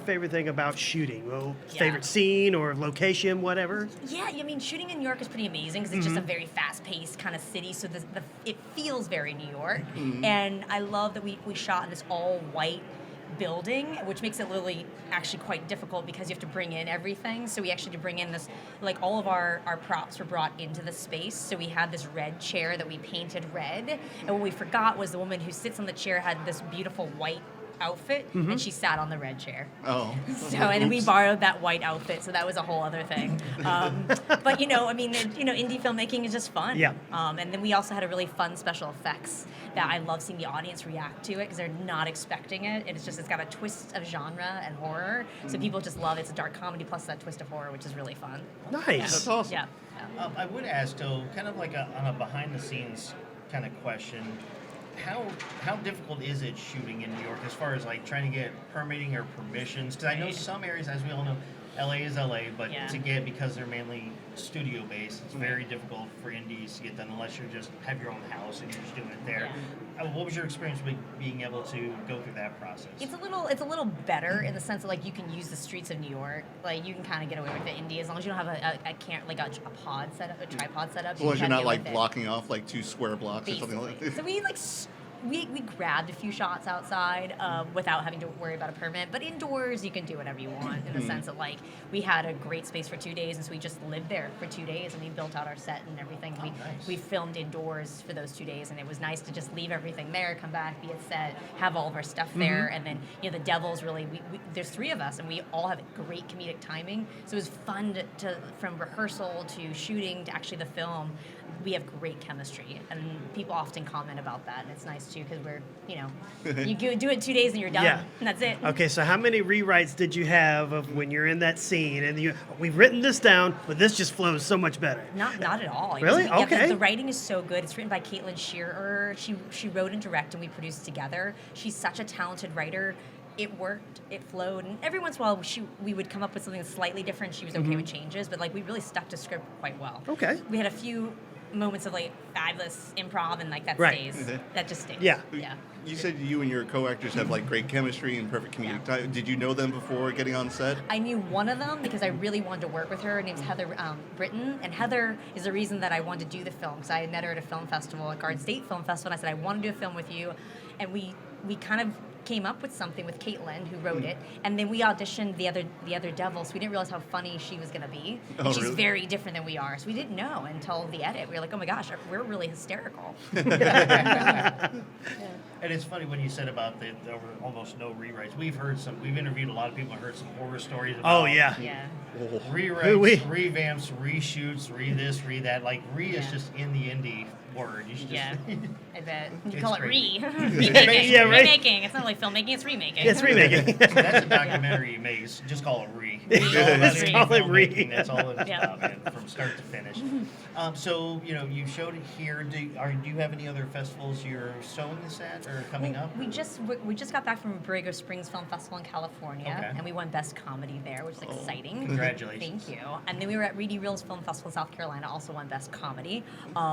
favorite thing about shooting? Well, Yeah. favorite scene or location, whatever? Yeah, I mean, shooting in New York is pretty amazing because it's just a very fast-paced kind of city, so it feels very New York. And I love that we shot in this all-white building, which makes it really actually quite difficult because you have to bring in everything. So we actually had to bring in this, like all of our props were brought into the space. So we had this red chair that we painted red. And what we forgot was the woman who sits on the chair had this beautiful white outfit, and she sat on the red chair. Oh. So, and we borrowed that white outfit, so that was a whole other thing. But indie filmmaking is just fun. Yeah. And then we also had a really fun special effects that I love seeing the audience react to it because they're not expecting it. It's got a twist of genre and horror, so people just love it. It's a dark comedy plus that twist of horror, which is really fun. Nice. That's awesome. Yeah. I would ask, though, kind of like on a behind-the-scenes kind of question, how difficult is it shooting in New York as far as like trying to get permitting or permissions? Because I know some areas, as we all know, LA is LA, but Yeah. to get, because they're mainly studio based, it's very difficult for indies to get done unless you just have your own house and you're just doing it there. What was your experience with being able to go through that process? It's a little better in the sense that like you can use the streets of New York. Like you can kind of get away with the indie as long as you don't have a pod set up, a tripod set up. As long as you're can not deal like with it. blocking off like 2 square blocks or something like Basically. that. So we grabbed a few shots outside without having to worry about a permit. But indoors, you can do whatever you want in the sense that like we had a great space for 2 days, and so we just lived there for 2 days, and we built out our set and everything. Oh, nice. We filmed indoors for those 2 days, and it was nice to just leave everything there, come back, be at set, have all of our stuff there, and then the Devils really. There's 3 of us, and we all have great comedic timing. So it was fun to from rehearsal to shooting to actually the film. We have great chemistry, and people often comment about that, and it's nice us to because we're, you do it 2 days and you're done. Yeah. And that's it. Okay, so how many rewrites did you have of when you're in that scene and we've written this down, but this just flows so much better? Not at all. Really? Yeah, Okay. The writing is so good. It's written by Sherr. She wrote and directed, and we produced together. She's such a talented writer. It worked. It flowed. And every once in a while, we would come up with something slightly different. She was okay with changes, but we really stuck to script quite well. Okay. We had a few moments of fabulous improv, and that Right. stays. Mhm. That just stays. Yeah. Yeah. You said you and your co-actors have great chemistry and perfect comedic time. Did you know them before getting on set? I knew one of them because I really wanted to work with her. Her name's Heather Britton, and Heather is the reason that I wanted to do the film because I had met her at a film festival, at Garden State Film Festival, and I said, I want to do a film with you. And we kind of came up with something with Caitlin, who wrote it, and then we auditioned the other devil, so we didn't realize how funny she was going to be. Oh, She's really? very different than we are, so we didn't know until the edit. We were like, oh my gosh, we're really hysterical. And it's funny when you said about there were almost no rewrites. We've interviewed a lot of people and heard some horror stories about Oh, yeah. Yeah. rewrites, revamps, reshoots, this, that. Re is Yeah. just in the indie word. You should just Yeah, I bet. You It's call it crazy. remaking. Yeah, right. Remaking. It's not really filmmaking, it's remaking. It's remaking. So that's a documentary you make. Just call it Re. It's all about Just indie call it Re. filmmaking. That's all it's Yeah. about, man, from start to finish. So you showed it here. Do you have any other festivals you're showing this at or coming up? We just got back from Borrego Springs Film Festival in California, Okay. and we won Best Comedy there, which is exciting. Congratulations. Thank you. And then we were at Reedy Reels Film Festival in South Carolina, also won Best Comedy.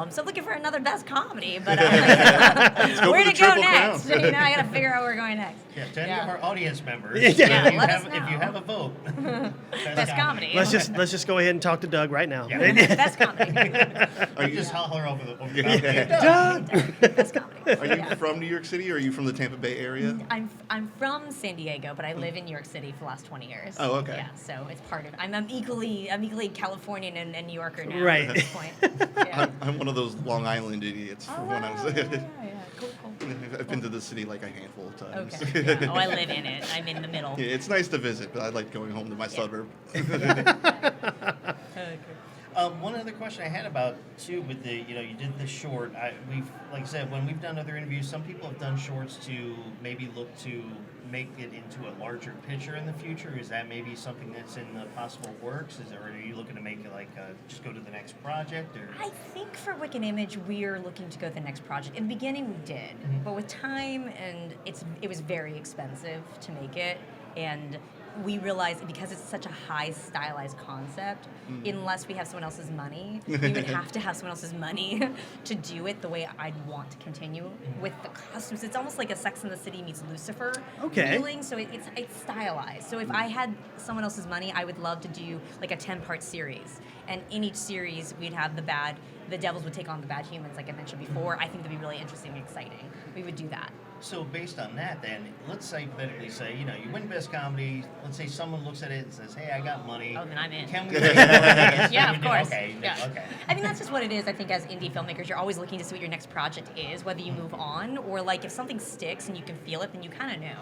So looking for another Best Comedy, but go where for to the go Triple next? Crown. I got to figure out where we're going next. Yeah, to any Yeah. of our audience members, Yeah, let us if know. you have a vote, Best Comedy. Let's just go ahead and talk to Doug right now. Yeah. Best Comedy. Are you just holler over the Doug! Best Comedy. Are you Yeah. from New York City or are you from the Tampa Bay area? I'm from San Diego, but I live in New York City for the last 20 years. Oh, okay. Yeah, so it's part of. I'm equally Californian and New Yorker now. Right. At this point. Yeah. I'm one of those Long Island idiots from when I was. yeah. Cool. I've been to the city a handful of times. Okay. Yeah. Oh, I live in it. I'm in the middle. Yeah, it's nice to visit, but I like going home to my suburb. One other question I had about too with the you did the short. We've like I said when we've done other interviews, some people have done shorts to maybe look to make it into a larger picture in the future. Is that maybe something that's in the possible works? Or are you looking to make it just go to the next project? Or I think for Wicked Image, we're looking to go to the next project. In the beginning, we did, but with time and it was very expensive to make it, and we realized because it's such a high stylized concept, unless we have someone else's money, we would have to have someone else's money to do it the way I'd want to continue with the costumes. It's almost like a Sex and the City meets Lucifer feeling. So it's stylized. So if I had someone else's money, I would love to do like a 10-part series. And in each series, we'd have the devils would take on the bad humans, like I mentioned before. I think that'd be really interesting and exciting. We would do that. so based on that, then let's hypothetically say you win Best Comedy. Let's say someone looks at it and says, "Hey, I got money. Oh, then I'm in. Can we?" Make it?" Yeah, You of do- course. Okay. Yeah. Okay. I mean, that's just what it is. I think as indie filmmakers, you're always looking to see what your next project is, whether you move on or if something sticks and you can feel it, then you kind of know.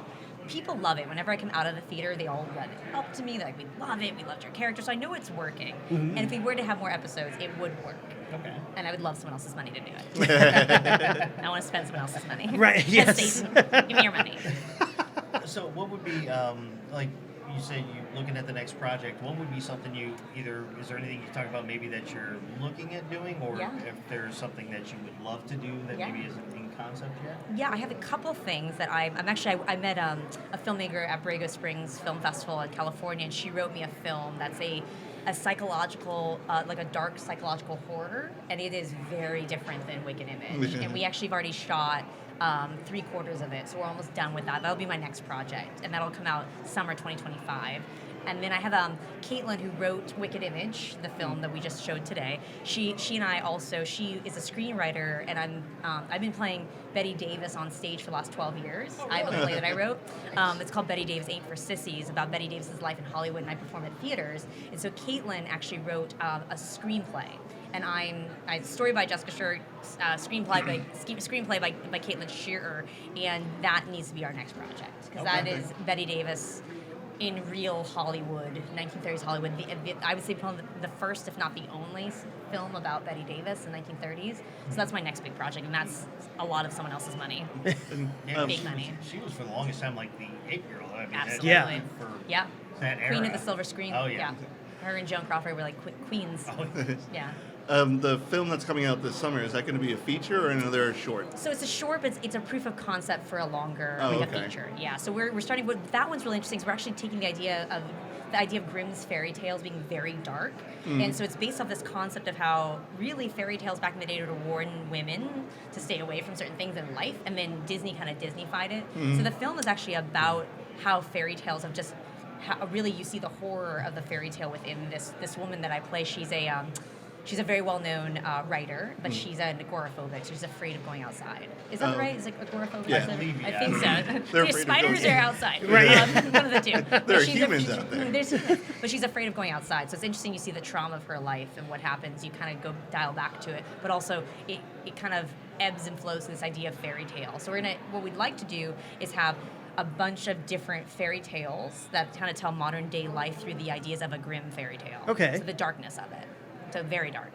People love it. Whenever I come out of the theater, they all read it up to me. They're like, "We love it. We loved your character." So I know it's working. And if we were to have more episodes, it would work. Okay. And I would love someone else's money to do it. I want to spend someone else's money. Right, Yes, yes. Satan, give me your money. So what would be like you said you looking at the next project? What would be something is there anything you talk about maybe that you're looking at doing, or Yeah. if there's something that you would love to do that Yeah. maybe isn't in concept yet? Yeah, I have a couple things that I met a filmmaker at Borrego Springs Film Festival in California, and she wrote me a film that's a psychological, like a dark psychological horror, and it is very different than Wicked Image. And we actually have already shot 3/4 of it, so we're almost done with that. That'll be my next project, and that'll come out summer 2025. And then I have Caitlin, who wrote Wicked Image, the film that we just showed today. She and I also, she is a screenwriter, and I've been playing Betty Davis on stage for the last 12 years. I have a play that I wrote. It's called Betty Davis Ain't for Sissies, about Betty Davis's life in Hollywood, and I perform at theaters. And so Caitlin actually wrote a screenplay. And I story by Jessica Sherr, screenplay by Caitlin Sherr, and that needs to be our next project because that is Betty Davis in real Hollywood, 1930s Hollywood, I would say probably the first, if not the only, film about Betty Davis in 1930s. So that's my next big project, and that's a lot of someone else's money. Yeah, Big money. She was for the longest time like the it girl. I mean, Absolutely. Yeah. For Yeah. that era. Queen of the Silver Screen. Oh, yeah. Her and Joan Crawford were like queens. Oh, Yeah. The film that's coming out this summer, is that going to be a feature or another short? So it's a short, but it's a proof of concept for a longer, Oh, like a okay. feature. Yeah. So we're starting. But that one's really interesting. So we're actually taking the idea of Grimm's fairy tales being very dark, and so it's based off this concept of how really fairy tales back in the day were to warn women to stay away from certain things in life, and then Disney kind of Disney-fied it. So the film is actually about how fairy tales have just. How really you see the horror of the fairy tale within this woman that I play. She's a very well-known writer, but she's an agoraphobic, so she's afraid of going outside. Is that right? Is it agoraphobic? Yeah. I think Yeah. so. They're There's afraid of spiders going- are outside. Right. One of the two. There are But humans out there. There's humans, but she's afraid of going outside. So it's interesting. You see the trauma of her life and what happens. You kind of go dial back to it, but also it kind of ebbs and flows to this idea of fairy tale. So what we'd like to do is have a bunch of different fairy tales that kind of tell modern day life through the ideas of a Grimm fairy tale. Okay. So the darkness of it. So very dark.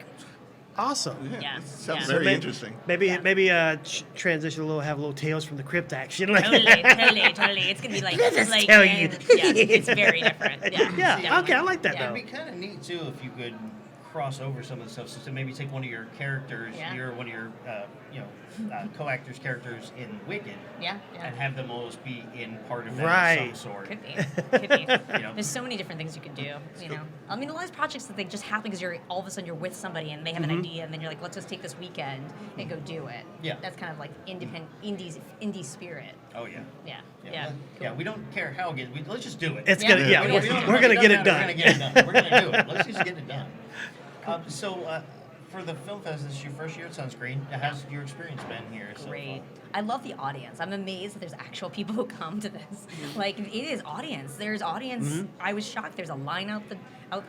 Awesome. Yeah. Sounds Yeah. very may- interesting. Maybe transition a little, have a little Tales from the Crypt action. Like, Totally. It's gonna be like, Let us like tell you. yeah, it's very different. Yeah. Yeah, definitely. okay, I like that Yeah. It'd be kind of neat too if you could cross over some of the stuff. So maybe take one of your characters, Yeah. one of your co-actors' characters in Wicked, Yeah. and have them almost be in part of that Right. of some sort. Could be. You know, There's so many different things you can do. You know, I mean, a lot of projects that they just happen because you're all of a sudden you're with somebody and they have an idea, and then you're like, let's just take this weekend and go do it. Yeah. That's kind of like indie spirit. oh yeah. Yeah. Yeah, Yeah. yeah, we don't care how it gets. Let's just do it. It's Yeah. gonna, yeah, We don't- we're gonna get it We're done. gonna get it done. We're gonna do it. Let's just get it done. For the film fest, this is your first year at Sunscreen. How's your experience been here so Great. far? I love the audience. I'm amazed that there's actual people who come to this. Like, it is audience. There's audience. I was shocked. There's a line out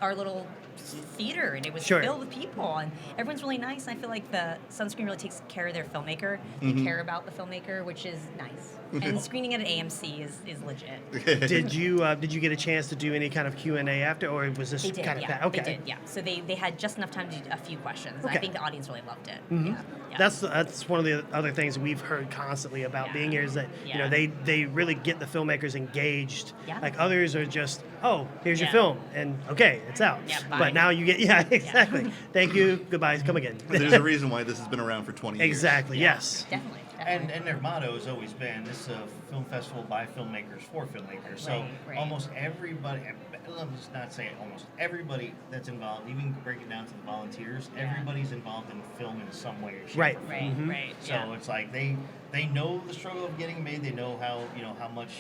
our little theater, and it was Sure. filled with people, and everyone's really nice. And I feel like the Sunscreen really takes care of their filmmaker. They care about the filmmaker, which is nice. And screening at an AMC is legit. Did you get a chance to do any kind of Q&A after, or was this They did, kind of yeah. okay? They did, yeah. So they had just enough time to do a few questions. Okay. I think the audience really loved it. Yeah. Yeah. That's one of the other things we've heard constantly about Yeah. being here is that Yeah. they really get the filmmakers engaged. Yeah. Like others are just, oh, here's your Yeah. film, and okay, it's out. Yeah, bye. But now you get exactly. Thank you. Goodbye. Come again. There's a reason why this has been around for 20 years. Exactly. Yeah. Yes. Definitely. And their motto has always been, this is a film festival by filmmakers for filmmakers. So Right. almost everybody, let me just not say it, almost everybody that's involved, even break it down to the volunteers, Yeah. everybody's involved in film in some way or shape. Right. or form. Right. Right. So Yeah. it's like they know the struggle of getting made. They know how much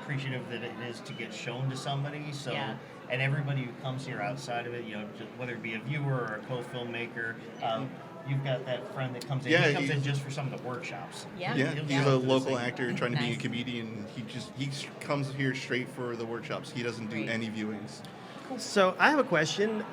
appreciative that it is to get shown to somebody. So Yeah. and everybody who comes here outside of it, just, whether it be a viewer or a co-filmmaker, you've got that friend that comes in. Yeah, he comes in he's- just for some of the workshops. Yeah. Yeah, He'll he's show a up to the local thing. actor trying to be a Nice. comedian. He comes here straight for the workshops. He doesn't do Great. any viewings. So I have a question.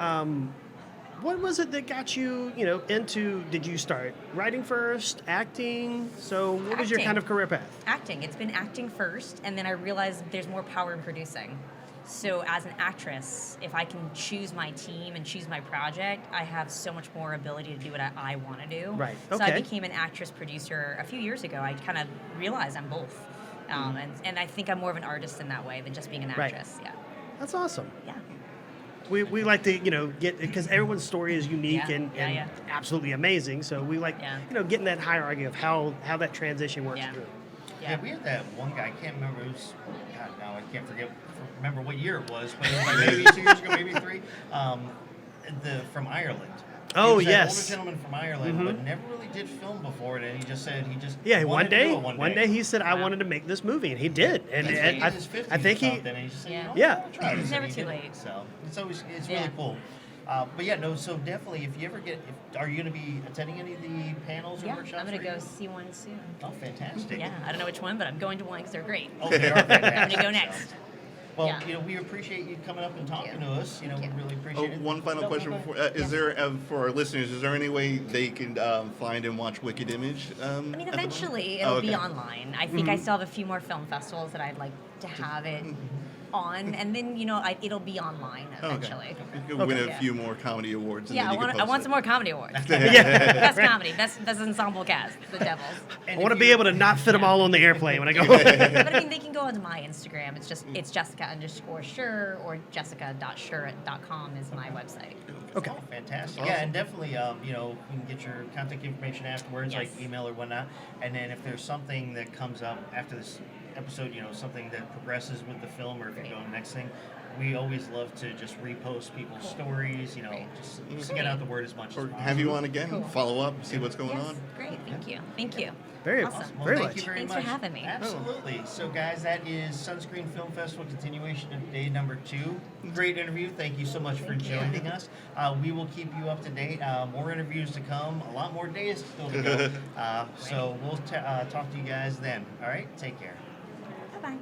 What was it that got you, into? Did you start writing first, acting? So what was your Acting. kind of career path? Acting. It's been acting first, and then I realized there's more power in producing. So as an actress, if I can choose my team and choose my project, I have so much more ability to do what I want to do. Right. So I Okay. became an actress producer a few years ago. I kind of realized I'm both. And I think I'm more of an artist in that way than just being an Right. actress. Yeah. That's awesome. Yeah. We like to, get, because everyone's story is unique Yeah, and yeah. absolutely amazing. So we like, Yeah. getting that hierarchy of how that transition works Yeah. through. Yeah, we had that one guy. I can't remember. It was God. Now I can't remember what year it was, but it was like maybe 2 years ago, maybe 3. From Ireland. Oh, He was that yes. older gentleman from Ireland, but never really did film before, and he just said he just Yeah, wanted one to do day, it one day he said, I wanted to make this movie, and he did. And He's I in his 50s I think or he, something, and he just said, Yeah. Yeah. I'll try this, It's never and he too did it. late. So it's Yeah. really cool. But yeah, no. So definitely, if you ever are you going to be attending any of the panels or Yeah. workshops? I'm going to where go you- see one soon. Oh, fantastic. Yeah. I don't know which one, but I'm going to one because they're great. Oh, they are fantastic. I'm going to go So, next. well, Yeah. we appreciate you coming up and talking you. to us. We really appreciate it. One final No, question go before: ahead. Is there, for our listeners, is there any way they can find and watch Wicked Image? I mean, eventually it'll be okay. online. I think I still have a few more film festivals that I'd like to have it on, and then it'll be online eventually. You could win a Yeah. few more comedy awards. And Yeah, then you could I want post some it. more comedy awards. Yeah. Best comedy, best ensemble cast, The Devils. I want to be able to not fit them all on the airplane when I go. But I mean, they can go onto my Instagram. It's Jessica_Sherr, or Jessica.Sherr.com is my website. Okay. Oh, fantastic. Awesome. Yeah, and definitely, you can get your contact information afterwards, like Yes. email or whatnot. And then if there's something that comes up after this episode, something that progresses with the film, or if you're going next thing, we always love to just repost people's stories, Great. just to get out the word as much as Or possible. have you on again, Cool. follow up, see what's going Yes, on. great. Thank you. Very Awesome. Well, Very thank much. you very Thanks much. for having me. Absolutely. So, guys, that is Sunscreen Film Festival continuation of day number 2. Great interview. Thank you so much for Thank you. joining us. We will keep you up to date. More interviews to come. A lot more days still to go. So we'll talk to you guys then. All right. Take care. Bye-bye.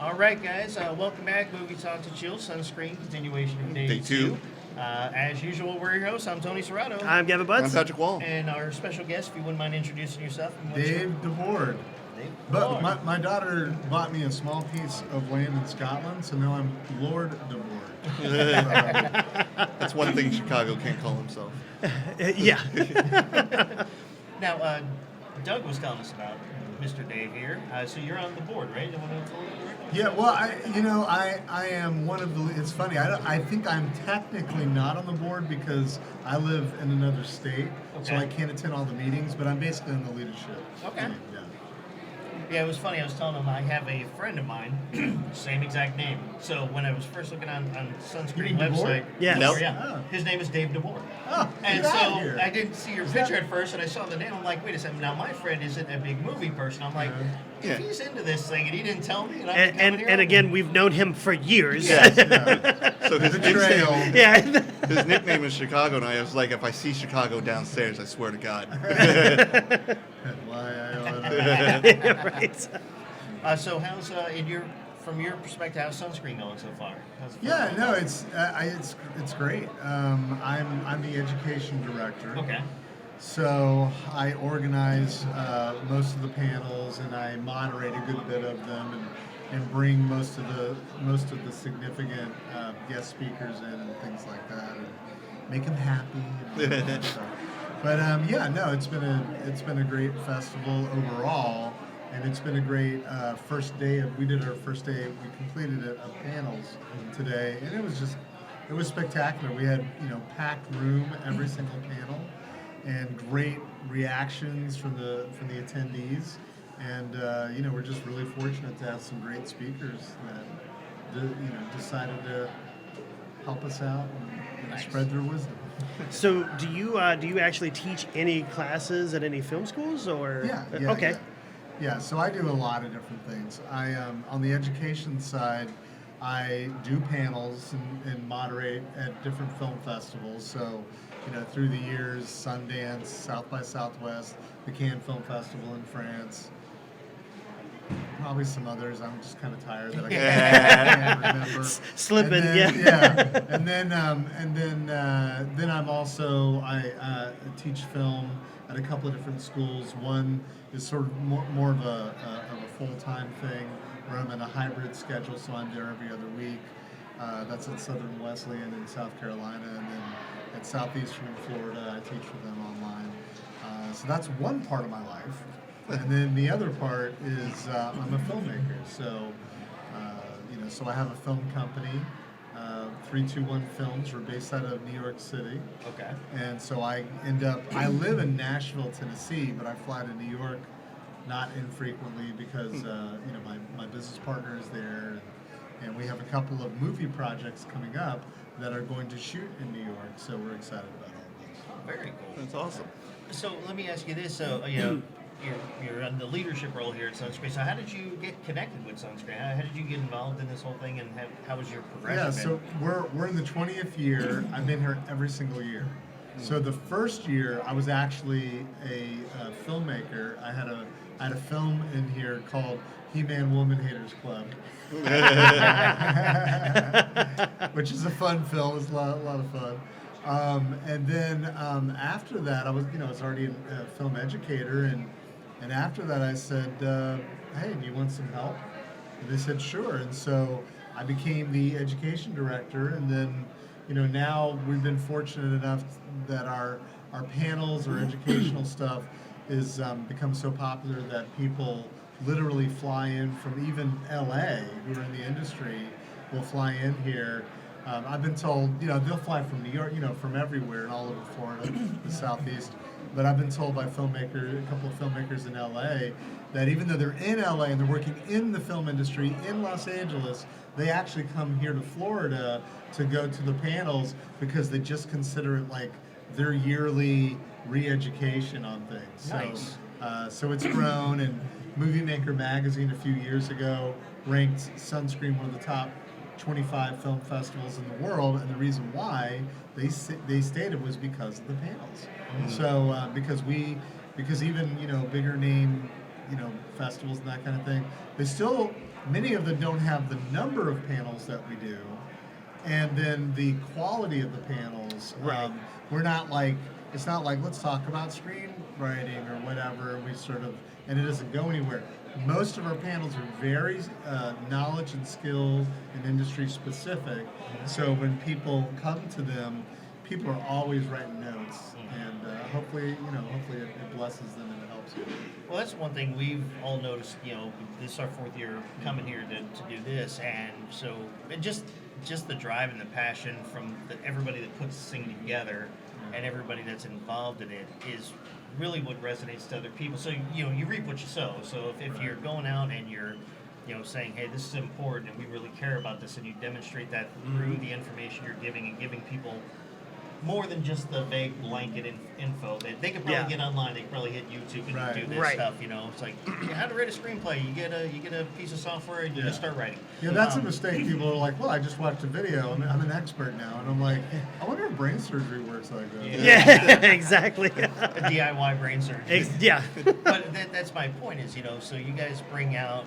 All right, guys. Welcome back. Movie Talk to Chill. Sunscreen continuation of day Day 2. 2. As usual, we're your hosts. I'm Tony Serrato. I'm Gavin I'm Butts. Patrick Wall. And our special guest, if you wouldn't mind introducing yourself. And what's Dave your- DeBorde. Dave But DeBorde. my daughter bought me a small piece of land in Scotland, so now I'm Lord DeBorde. That's one thing Chicago can't call himself. Yeah. Now, Doug was telling us about Mr. Dave here. So you're on the board, right? You wanna tell us your record? Yeah, well, I am one of the. It's funny. I think I'm technically not on the board because I live in another state, so Okay. I can't attend all the meetings. But I'm basically in the leadership. Okay. team, Yeah. Yeah, it was funny. I was telling him I have a friend of mine, same exact name. So when I was first looking on Sunscreen You mean DeBorde? website, Yes. DeBorde, yeah, Oh. his name is Dave DeBorde. Oh, And get so out of here. I didn't see your picture at first, and I saw the name. I'm like, wait a second. Now my friend isn't a big movie person. I'm like, Yeah. if he's into this thing and he didn't tell me, and I'm And, coming here, and again, we've known him for years. Yes. Yeah. So his Betrayal. nickname, Yeah. his nickname is Chicago, and I was like, if I see Chicago downstairs, I swear to God. Why I Right. So how's from your perspective, how's Sunscreen going so far? How's it Yeah, going? no, it's great. I'm the education director. Okay. So I organize most of the panels, and I moderate a good bit of them, and bring most of the significant guest speakers in and things like that, and make them happy. And all that stuff. But yeah, no, it's been a great festival overall, and it's been a great first day. We did our first day. We completed it of panels today, and it was spectacular. We had packed room every single panel, and great reactions from the attendees, and we're just really fortunate to have some great speakers that decided to help us out and Nice. spread their wisdom. So, do you actually teach any classes at any film schools, or? Yeah. Okay. Yeah, so I do a lot of different things. I on the education side, I do panels and moderate at different film festivals. So, through the years, Sundance, South by Southwest, the Cannes Film Festival in France, probably some others. I'm just kind of tired that I can't remember. Slipping, And then, yeah. And then I teach film at a couple of different schools. One is sort of more of a full-time thing where I'm in a hybrid schedule, so I'm there every other week. That's at Southern Wesleyan in South Carolina, and then at Southeastern Florida, I teach for them online. So that's one part of my life. And then the other part is I'm a filmmaker. So, so I have a film company, 321 Films. We're based out of New York City. Okay. And so I live in Nashville, Tennessee, but I fly to New York not infrequently because, my business partner is there. And we have a couple of movie projects coming up that are going to shoot in New York. So we're excited about all this. Oh, very cool. That's awesome. So let me ask you this. So, you're in the leadership role here at Sunscreen. So how did you get connected with Sunscreen? How did you get involved in this whole thing, and how was your progression? Yeah, so we're in the 20th year. I've been here every single year. So the first year, I was actually a filmmaker. I had a film in here called He-Man Woman Haters Club, which is a fun film. It's a lot of fun. And then after that, I was already a film educator, and after that, I said, "Hey, do you want some help?" And they said, sure. And so I became the education director. And then, now we've been fortunate enough that our panels or educational stuff is become so popular that people literally fly in from even LA, who are in the industry, will fly in here. I've been told, they'll fly from New York, from everywhere and all over Florida, the Southeast. But I've been told by a couple of filmmakers in LA, that even though they're in LA and they're working in the film industry in Los Angeles, they actually come here to Florida to go to the panels because they just consider it like their yearly re-education on things. Nice. So it's grown, and Movie Maker magazine a few years ago ranked Sunscreen one of the top 25 film festivals in the world, and the reason why they stated was because of the panels. So because even bigger name festivals and that kind of thing, they still, many of them don't have the number of panels that we do, and then the quality of the panels. Right. We're not like, it's not like, let's talk about screenwriting or whatever. We sort of, and it doesn't go anywhere. Most of our panels are very knowledge and skill and industry specific. So when people come to them, people are always writing notes, and hopefully it blesses them and it helps you. Well, that's one thing we've all noticed. This is our 4th year coming here to do this, and so just the drive and the passion from everybody that puts this thing together, and everybody that's involved in it is really what resonates to other people. So you reap what you sow. So if you're going out and you're saying, hey, this is important and we really care about this, and you demonstrate that through the information you're giving, and giving people more than just the vague blanket info. They could probably get online. They could probably hit YouTube and do this stuff. It's like how to write a screenplay. You get a piece of software and you just start writing. Yeah, that's a mistake. People are like, well, I just watched a video. I'm an expert now, and I'm like, I wonder if brain surgery works like that. Yeah, exactly. A DIY brain surgery. Yeah. But that's my point is, so you guys bring out,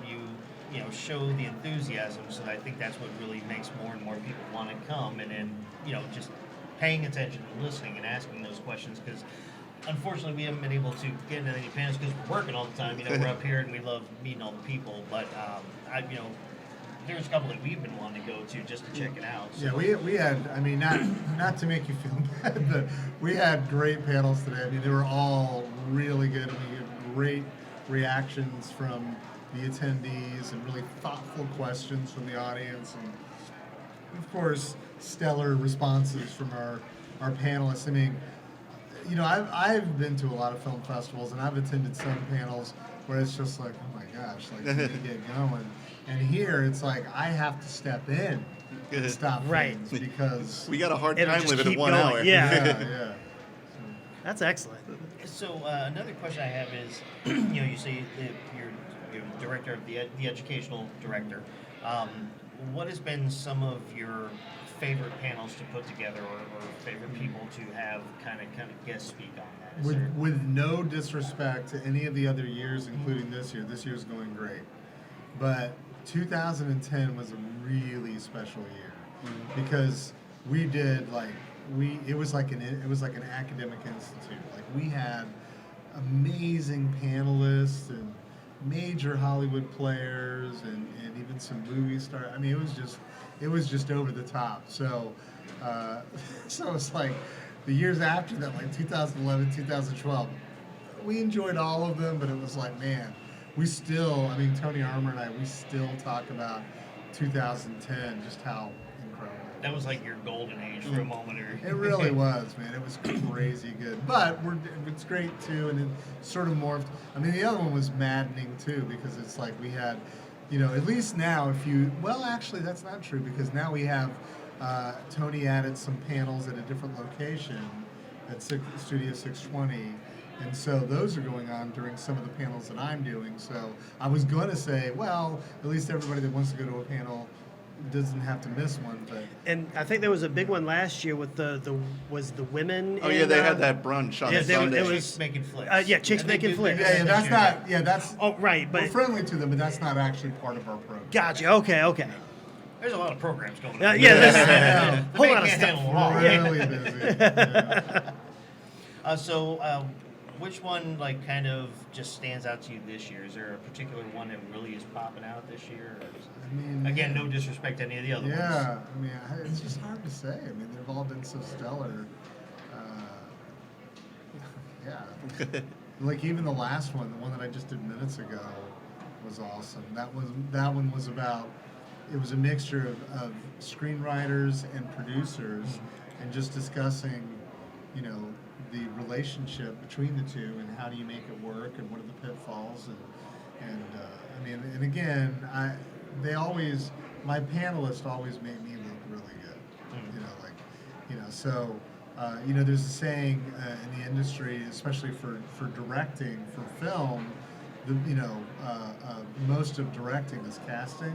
show the enthusiasm. So I think that's what really makes more and more people want to come, and then, just paying attention and listening and asking those questions, because unfortunately we haven't been able to get into any panels because we're working all the time. We're up here and we love meeting all the people, but there's a couple that we've been wanting to go to just to check it out. So. Yeah, we had, not to make you feel bad, but we had great panels today. They were all really good, and we had great reactions from the attendees and really thoughtful questions from the audience, and of course stellar responses from our panelists. I've been to a lot of film festivals, and I've attended some panels where it's just like, oh my gosh, like, you need to get going. And here it's like I have to step in and stop things because we got a hard It'll time just limit of keep 1 going. hour. Yeah. That's excellent. So another question I have is, you say that you're director of the educational director. What has been some of your favorite panels to put together, or favorite people to have kind of guest speak on that? With no disrespect to any of the other years, including this year. This year's going great, but 2010 was a really special year because we did it was like an academic institute. Like, we had amazing panelists and major Hollywood players and even some movie stars. It was just over the top. So so it's like the years after that, like 2011, 2012, we enjoyed all of them, but it was like, man, we still, Tony Armour and we still talk about 2010, just how incredible. That was like your golden age for a moment. It really was, man. It was crazy good. But it's great too, and it sort of morphed. The other one was maddening too, because it's like we had, at least now actually that's not true, because now we have, Tony added some panels at a different location at Studio 620, and so those are going on during some of the panels that I'm doing. So I was going to say, well, at least everybody that wants to go to a panel doesn't have to miss one, but And I think there was a big one last year with the women. Oh, yeah, they had that brunch on Sunday. it was Chicks making flicks. Chicks Making Flicks. that's Oh, right, we're but friendly to them, but that's not actually part of our program. gotcha. Okay. There's a lot of programs going on. There's The a whole man lot of can't stuff. handle them all. Really busy. Yeah. So Which one, like, kind of just stands out to you this year? Is there a particular one that really is popping out this year? Or I mean, again, no disrespect to any of the other ones. yeah, I mean, it's just hard to say. I mean, they've all been so stellar. Yeah. Like even the last one, the one that I just did minutes ago, was awesome. That one was about. It was a mixture of screenwriters and producers, and just discussing, you know, the relationship between the two and how do you make it work and what are the pitfalls and I mean, and again, my panelists always made me look really good. You know, like, you know, so. You know, there's a saying in the industry, especially for directing, for film, most of directing is casting.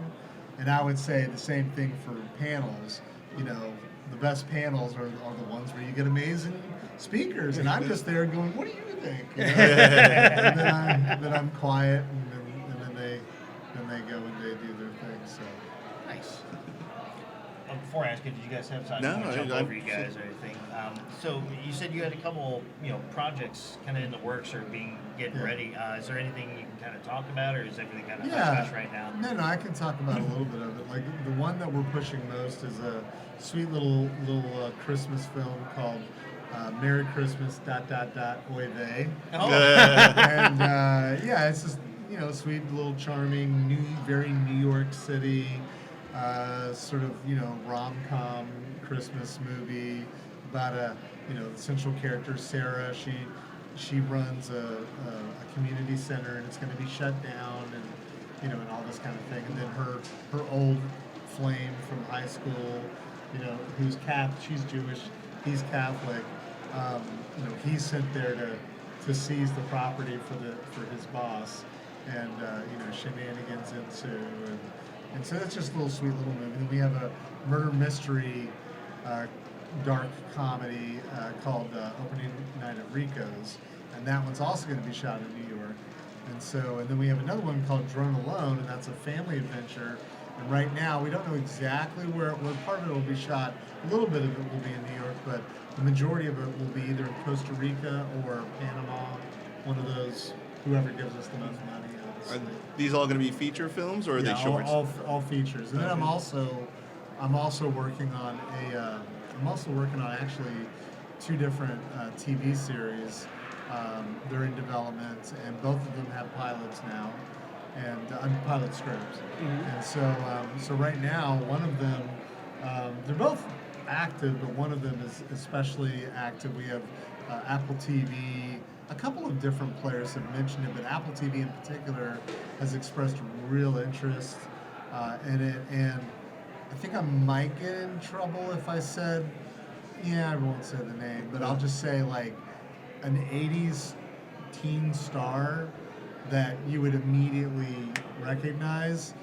And I would say the same thing for panels. You know, the best panels are the ones where you get amazing speakers. And I'm just there going, what do you think? You know? and then I'm quiet, and then they go and they do their thing. So Nice. Before I ask you, did you guys have time No, to jump I- over you guys or anything? So you said you had a couple, projects kind of in the works or getting Yeah. ready. Is there anything you can kind of talk about, or is everything kind of yeah. hush right now? No, I can talk about a little bit of it. Like the one that we're pushing most is a sweet little Christmas film called "Merry Christmas ... Oy vey." Oh, And yeah, it's just sweet little charming very New York City sort of rom-com Christmas movie about a central character Sarah. She runs a community center and it's going to be shut down and and all this kind of thing. And then her old flame from high school, who's she's Jewish, he's Catholic. He's sent there to seize the property for his boss, and shenanigans ensue, and so it's just a little sweet little movie. Then we have a murder mystery, dark comedy called Opening Night at Rico's, and that one's also going to be shot in New York. And then we have another one called Drone Alone, and that's a family adventure. And right now, we don't know exactly where part of it will be shot. A little bit of it will be in New York, but the majority of it will be either in Costa Rica or Panama, one of those, whoever gives us the most money. Are these all going to be feature films, or are they shorts? All features. And then I'm also working on actually two different TV series. They're in development, and both of them have pilots now, and pilot scripts. And so right now, one of them, they're both active, but one of them is especially active. We have Apple TV. A couple of different players have mentioned it, but Apple TV in particular has expressed real interest in it. And I think I might get in trouble if I said, I won't say the name, but I'll just say like an 80s teen star that you would immediately recognize.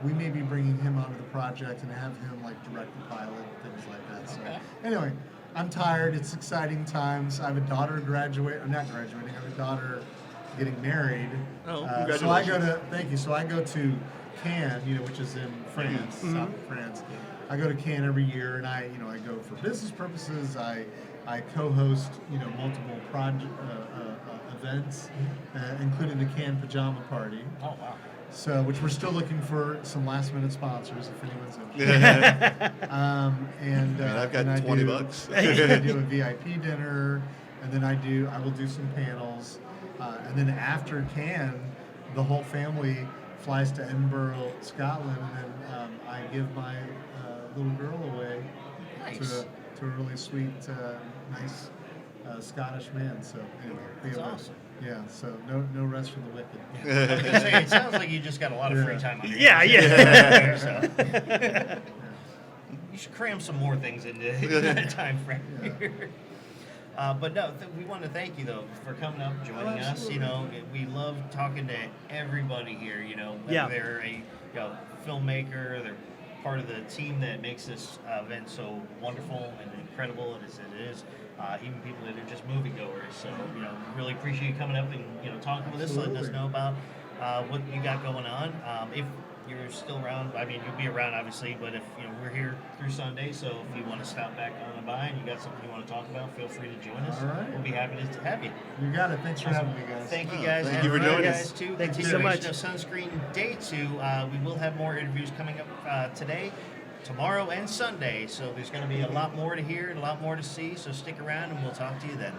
We may be bringing him onto the project and have him like direct the pilot, things like that. So anyway, I'm tired. It's exciting times. I have a daughter not graduating. I have a daughter getting married. Oh, so I congratulations. So I go to Cannes, which is in France, south of France. I go to Cannes every year, and I go for business purposes. I co-host, multiple events, including the Cannes Pajama Party. Oh, wow. So, which we're still looking for some last-minute sponsors if anyone's interested. I've got and I $20. I do a VIP dinner, and then I will do some panels, and then after Cannes, the whole family flies to Edinburgh, Scotland, and then I give my little girl away Nice. to a really sweet, nice Scottish man. So anyway, That's awesome. Yeah, so no rest for the wicked. I was gonna say, it sounds like you just got a lot of free Yeah. time on your Yeah, hands. So. You should cram some more things into that time frame here. But no, we want to thank you though for coming up, joining us. We love talking to everybody here. Whether Yeah. they're a filmmaker, they're part of the team that makes this event so wonderful and incredible as it is. Even people that are just moviegoers. So, really appreciate you coming up and, talking with us, letting us know about what you got going on. If you're still around, I mean, you'll be around obviously, but if we're here through Sunday, so if you want to stop back on by and you got something you want to talk about, feel free to join us. All right. We'll be happy to have you. You got it. Thanks for having me, guys. Thank you guys. Thank you for And joining guys us. too. Thank you so much. Continuation of Sunscreen Day 2. We will have more interviews coming up today, tomorrow, and Sunday. So there's going to be a lot more to hear and a lot more to see. So stick around and we'll talk to you then.